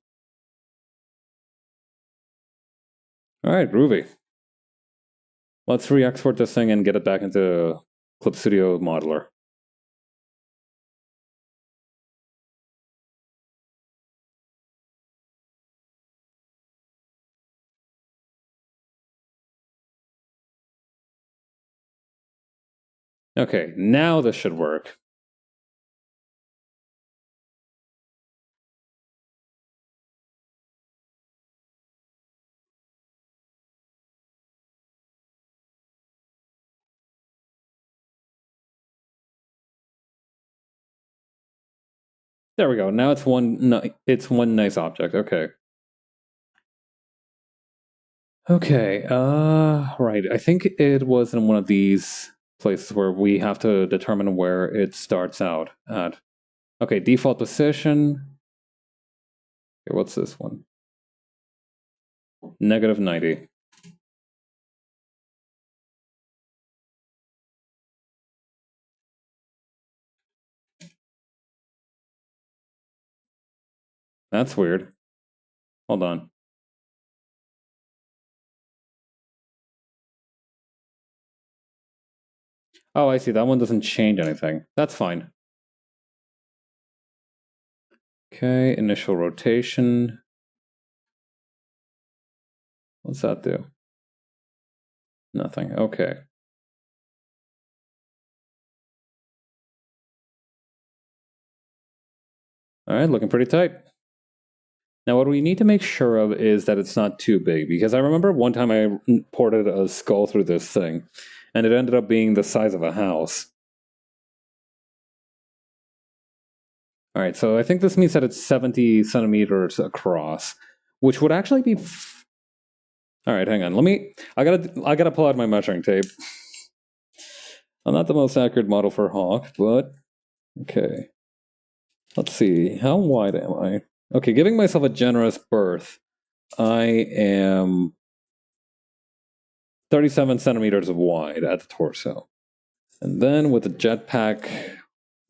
Speaker 1: All right, groovy. Let's re-export this thing and get it back into Clip Studio Modeler. Okay, now this should work. There we go. Now it's one nice object. Okay. Okay. Right. I think it was in one of these places where we have to determine where it starts out at. Okay, default position. Okay, what's this one? -90. That's weird. Hold on. Oh, I see. That one doesn't change anything. That's fine. Okay, initial rotation. What's that do? Nothing. Okay. All right, looking pretty tight. Now, what we need to make sure of is that it's not too big, because I remember one time I ported a skull through this thing, and it ended up being the size of a house. All right, so I think this means that it's 70 centimeters across, which would actually be. All right, hang on. I gotta pull out my measuring tape. I'm not the most accurate model for Hawk, but okay. Let's see. How wide am I? Okay, giving myself a generous berth. I am 37 centimeters wide at the torso. And then with the jetpack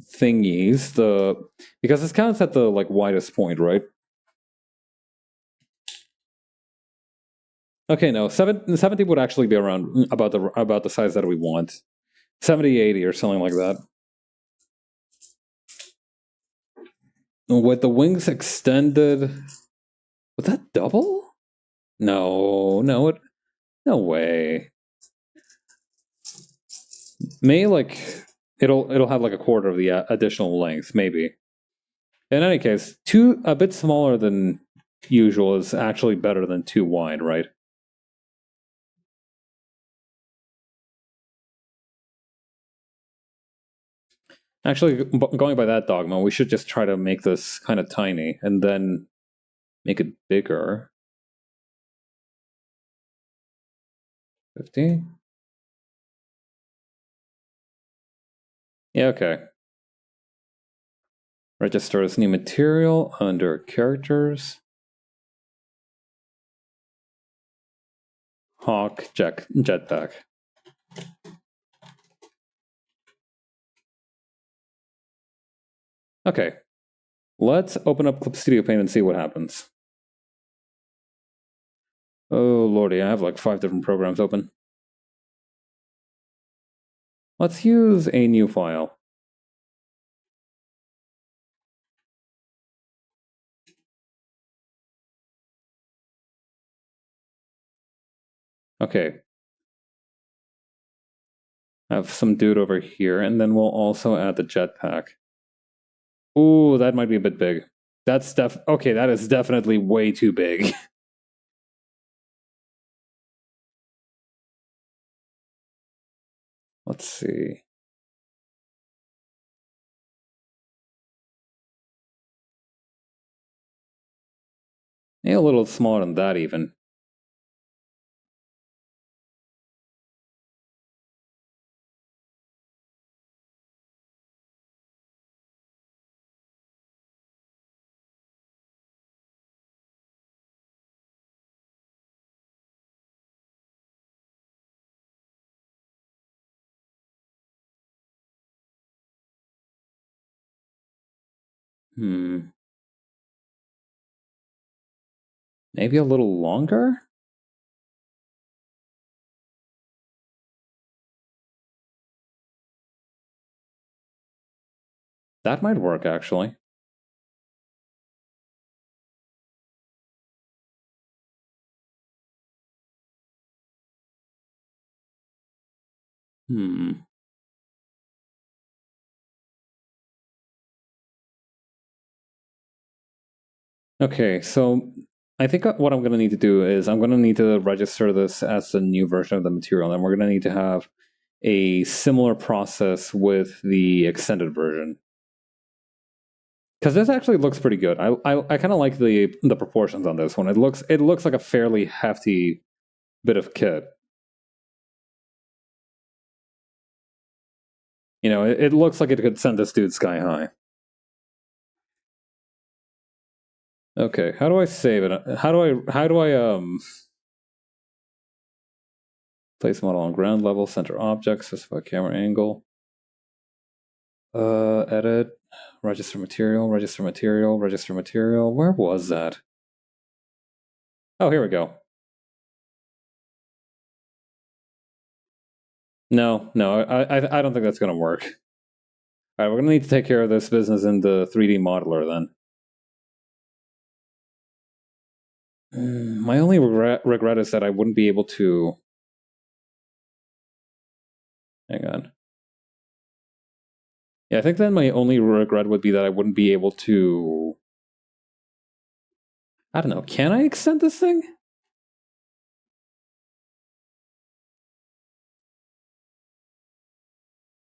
Speaker 1: thingies, because this counts at the widest point, right? Okay, no, 70 would actually be around about the size that we want. 70, 80 or something like that. With the wings extended, was that double? No, no way. May it'll have like a quarter of the additional length, maybe. In any case, a bit smaller than usual is actually better than too wide, right? Actually, going by that dogma, we should just try to make this kind of tiny and then make it bigger. 50? Yeah, okay. Register as new material under characters. Hawk jetpack. Okay. Let's open up Clip Studio Paint and see what happens. Oh lordy, I have like 5 different programs open. Let's use a new file. Okay. I have some dude over here, and then we'll also add the jetpack. Ooh, that might be a bit big. Okay, that is definitely way too big. Let's see. Yeah, a little smaller than that even. Maybe a little longer? That might work, actually. Okay, so I think what I'm going to need to do is I'm going to need to register this as a new version of the material, and we're going to need to have a similar process with the extended version. Because this actually looks pretty good. I kind of like the proportions on this one. It looks like a fairly hefty bit of kit. You know, it looks like it could send this dude sky high. Okay, how do I save it? How do I place model on ground level, center object, specify camera angle. Edit, register material, register material, register material. Where was that? Oh, here we go. No, I don't think that's going to work. All right, we're going to need to take care of this business in the 3D modeler then. My only regret is that I wouldn't be able to. Hang on. Yeah, I think then my only regret would be that I wouldn't be able to. I don't know. Can I extend this thing?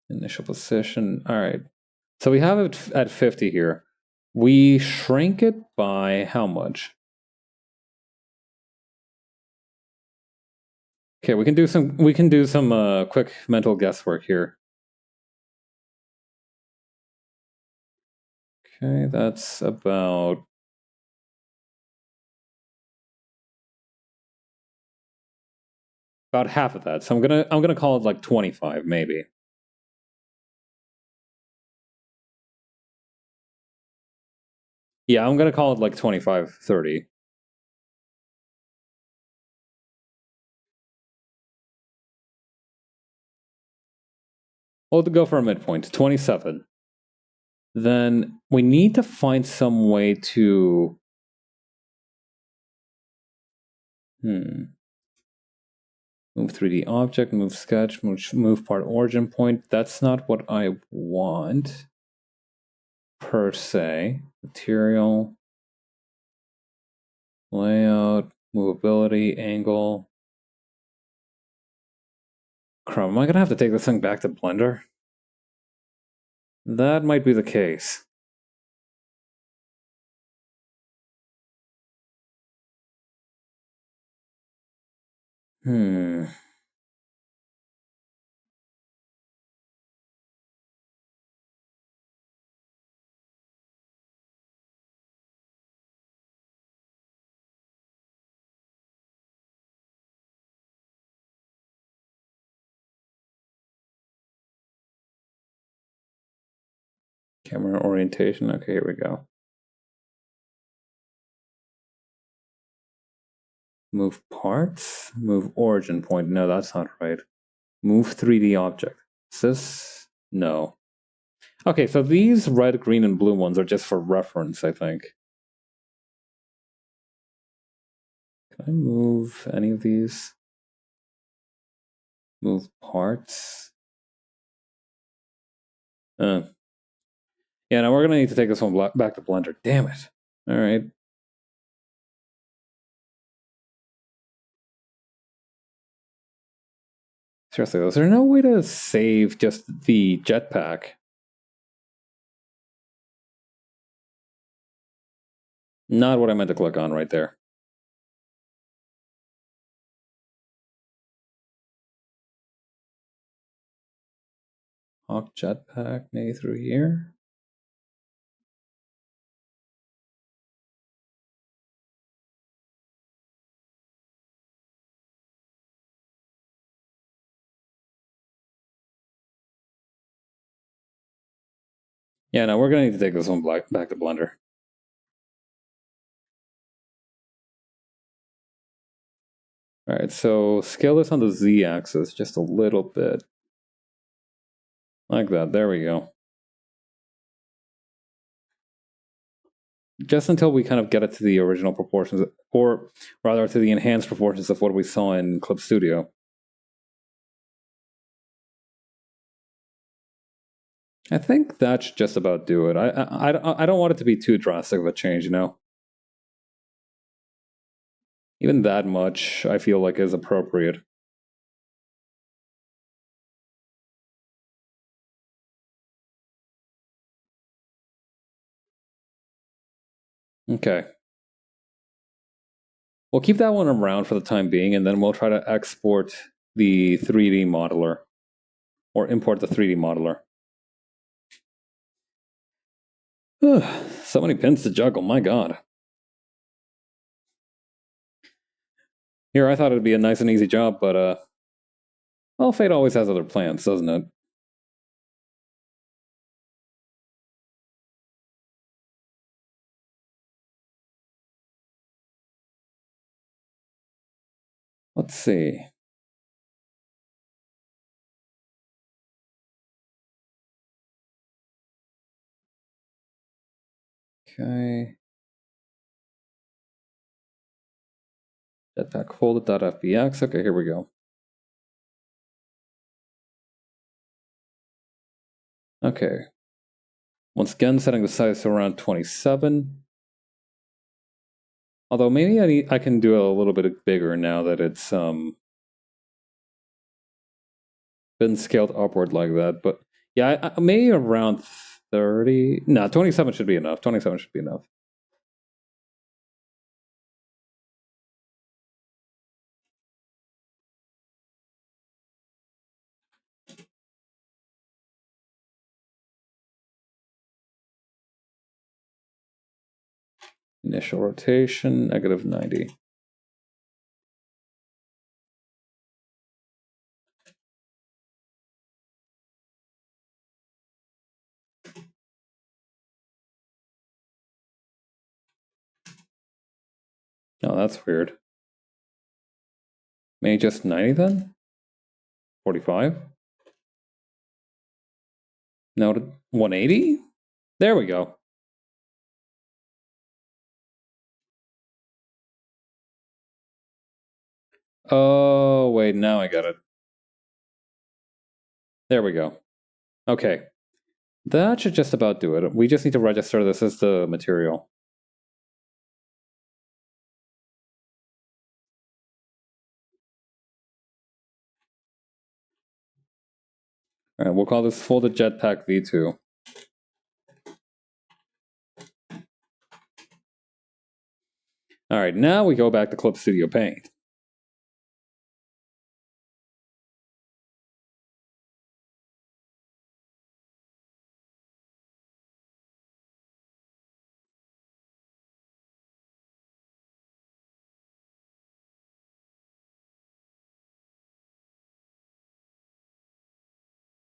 Speaker 1: Initial position. All right. So we have it at 50 here. We shrink it by how much? Okay, we can do some quick mental guesswork here. Okay, that's about half of that. So I'm gonna call it like 25 maybe. Yeah, I'm gonna call it like 25, 30. We'll go for a midpoint, 27. Then we need to find some way to move 3D object, move sketch, move part origin point. That's not what I want per se. Material, layout, movability, angle. Crap, am I gonna have to take this thing back to Blender? That might be the case. Hmm. Camera orientation. Okay, here we go. Move parts? Move origin point. No, that's not right. Move 3D object. Is this? No. Okay, so these red, green, and blue ones are just for reference, I think. Can I move any of these? Move parts? Yeah, now we're gonna need to take this one back to Blender. Damn it. Alright. Seriously, is there no way to save just the jetpack? Not what I meant to click on right there. Hawk jetpack, maybe through here? Yeah, no, we're gonna need to take this one back to Blender. Alright, so scale this on the Z-axis just a little bit. Like that, there we go. Just until we kind of get it to the original proportions, or rather to the enhanced proportions of what we saw in Clip Studio. I think that should just about do it. I don't want it to be too drastic of a change, you know? Even that much, I feel like, is appropriate. Okay. We'll keep that one around for the time being, and then we'll try to export the 3D modeler, or import the 3D modeler. So many pins to juggle, my god. Here, I thought it'd be a nice and easy job, but, well, fate always has other plans, doesn't it? Let's see. Okay. Jetpack folded.fbx. Okay, here we go. Okay. Once again, setting the size to around 27. Although maybe I can do it a little bit bigger now that it's been scaled upward like that. But yeah, maybe around 30. No, 27 should be enough. 27 should be enough. Initial rotation, -90. Oh, that's weird. Maybe just 90 then? 45? No, 180? There we go. Oh, wait, now I got it. There we go. Okay. That should just about do it. We just need to register this as the material. All right, we'll call this folded Jetpack V2. All right, now we go back to Clip Studio Paint.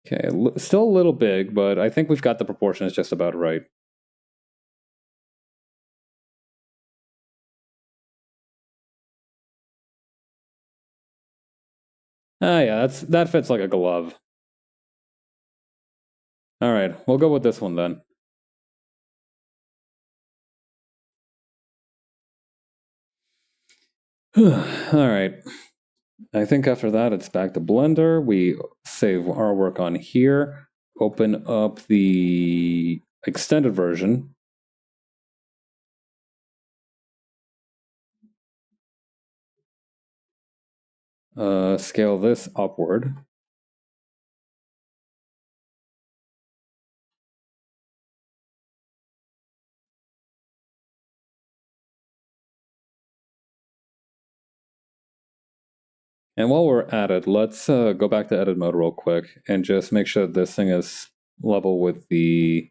Speaker 1: Okay, still a little big, but I think we've got the proportions just about right. Ah, yeah, that fits like a glove. All right, we'll go with this one then. All right. I think after that, it's back to Blender. We save our work on here, open up the extended version. Scale this upward. And while we're at it, let's go back to edit mode real quick and just make sure this thing is level with the,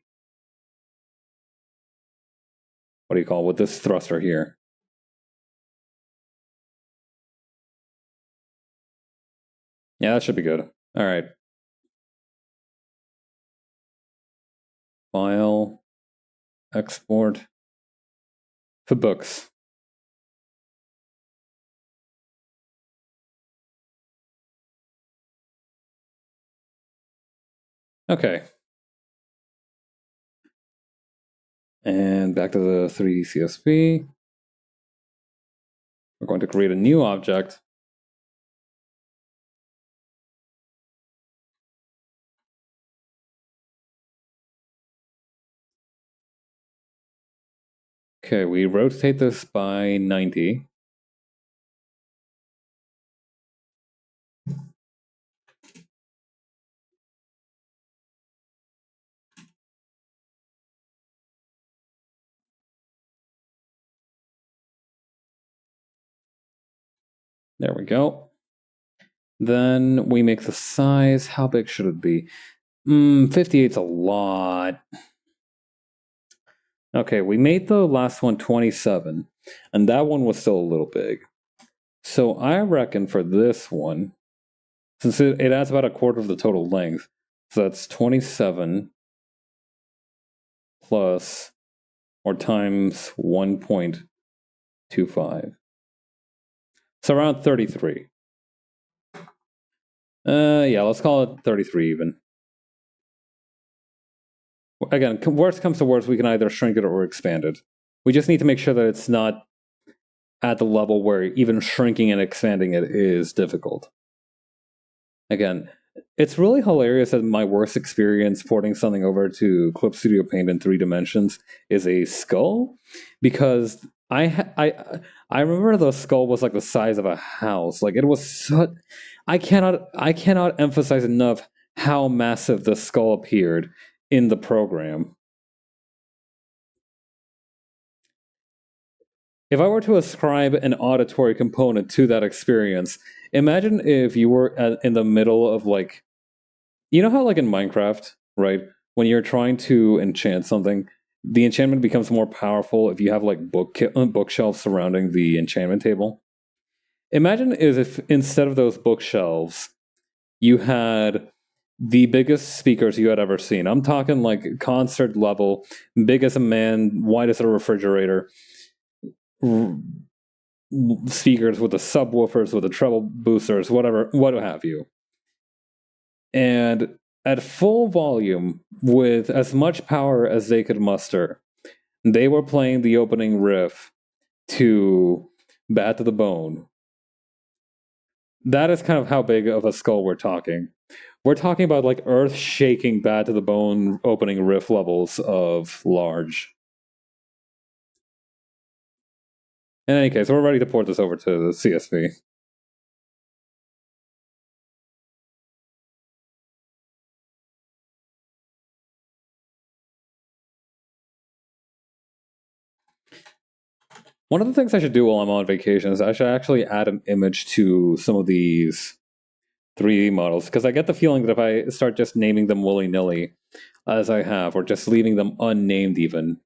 Speaker 1: what do you call it, with this thruster here. Yeah, that should be good. All right. File, export, for books. Okay. And back to the 3D CSV. We're going to create a new object. Okay, we rotate this by 90. There we go. Then we make the size. How big should it be? 58's a lot. Okay, we made the last one 27, and that one was still a little big. So I reckon for this one, since it adds about a quarter of the total length, so that's 27 plus or times 1.25. So around 33. Yeah, let's call it 33 even. Again, worst comes to worst, we can either shrink it or expand it. We just need to make sure that it's not at the level where even shrinking and expanding it is difficult. Again, it's really hilarious that my worst experience porting something over to Clip Studio Paint in 3 dimensions is a skull, because I remember the skull was like the size of a house. Like it was so, I cannot emphasize enough how massive the skull appeared in the program. If I were to ascribe an auditory component to that experience, imagine if you were in the middle of like, you know how like in Minecraft, right? When you're trying to enchant something, the enchantment becomes more powerful if you have like bookshelves surrounding the enchantment table. Imagine if instead of those bookshelves, you had the biggest speakers you had ever seen. I'm talking like concert level, big as a man, wide as a refrigerator, speakers with the subwoofers, with the treble boosters, whatever, what have you. And at full volume, with as much power as they could muster, they were playing the opening riff to Bad to the Bone. That is kind of how big of a skull we're talking. We're talking about like earth-shaking Bad to the Bone opening riff levels of large. In any case, we're ready to port this over to the CSV. One of the things I should do while I'm on vacation is I should actually add an image to some of these 3D models, because I get the feeling that if I start just naming them willy-nilly, as I have, or just leaving them unnamed even,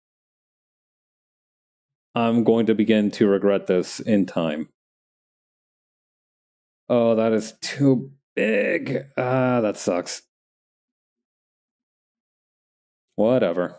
Speaker 1: I'm going to begin to regret this in time. Oh, that is too big. That sucks. Whatever.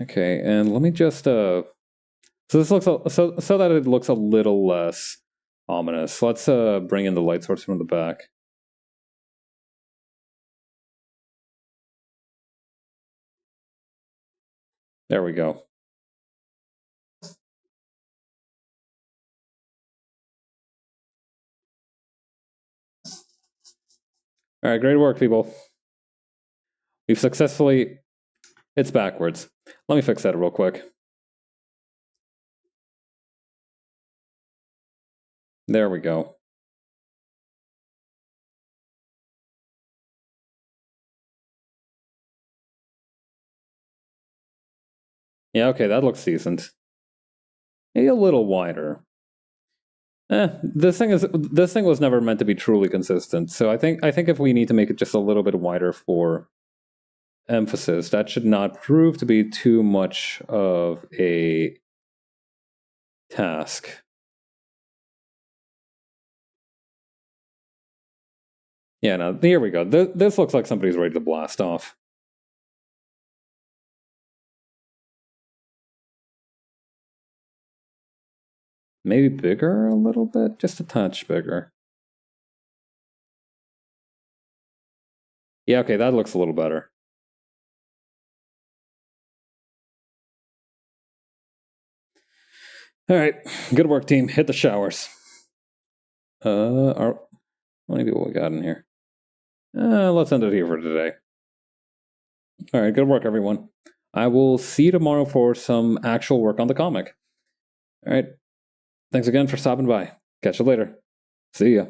Speaker 1: Okay, and let me just so this looks so that it looks a little less ominous. Let's bring in the light source from the back. There we go. All right, great work, people. We've successfully... It's backwards. Let me fix that real quick. There we go. Yeah, okay, that looks decent. Maybe a little wider. This thing was never meant to be truly consistent. So I think if we need to make it just a little bit wider for emphasis, that should not prove to be too much of a task. Yeah, no, here we go. This looks like somebody's ready to blast off. Maybe bigger a little bit? Just a touch bigger. Yeah, okay, that looks a little better. All right, good work, team. Hit the showers. How many people we got in here? Let's end it here for today. All right, good work, everyone. I will see you tomorrow for some actual work on the comic. All right. Thanks again for stopping by. Catch you later. See ya.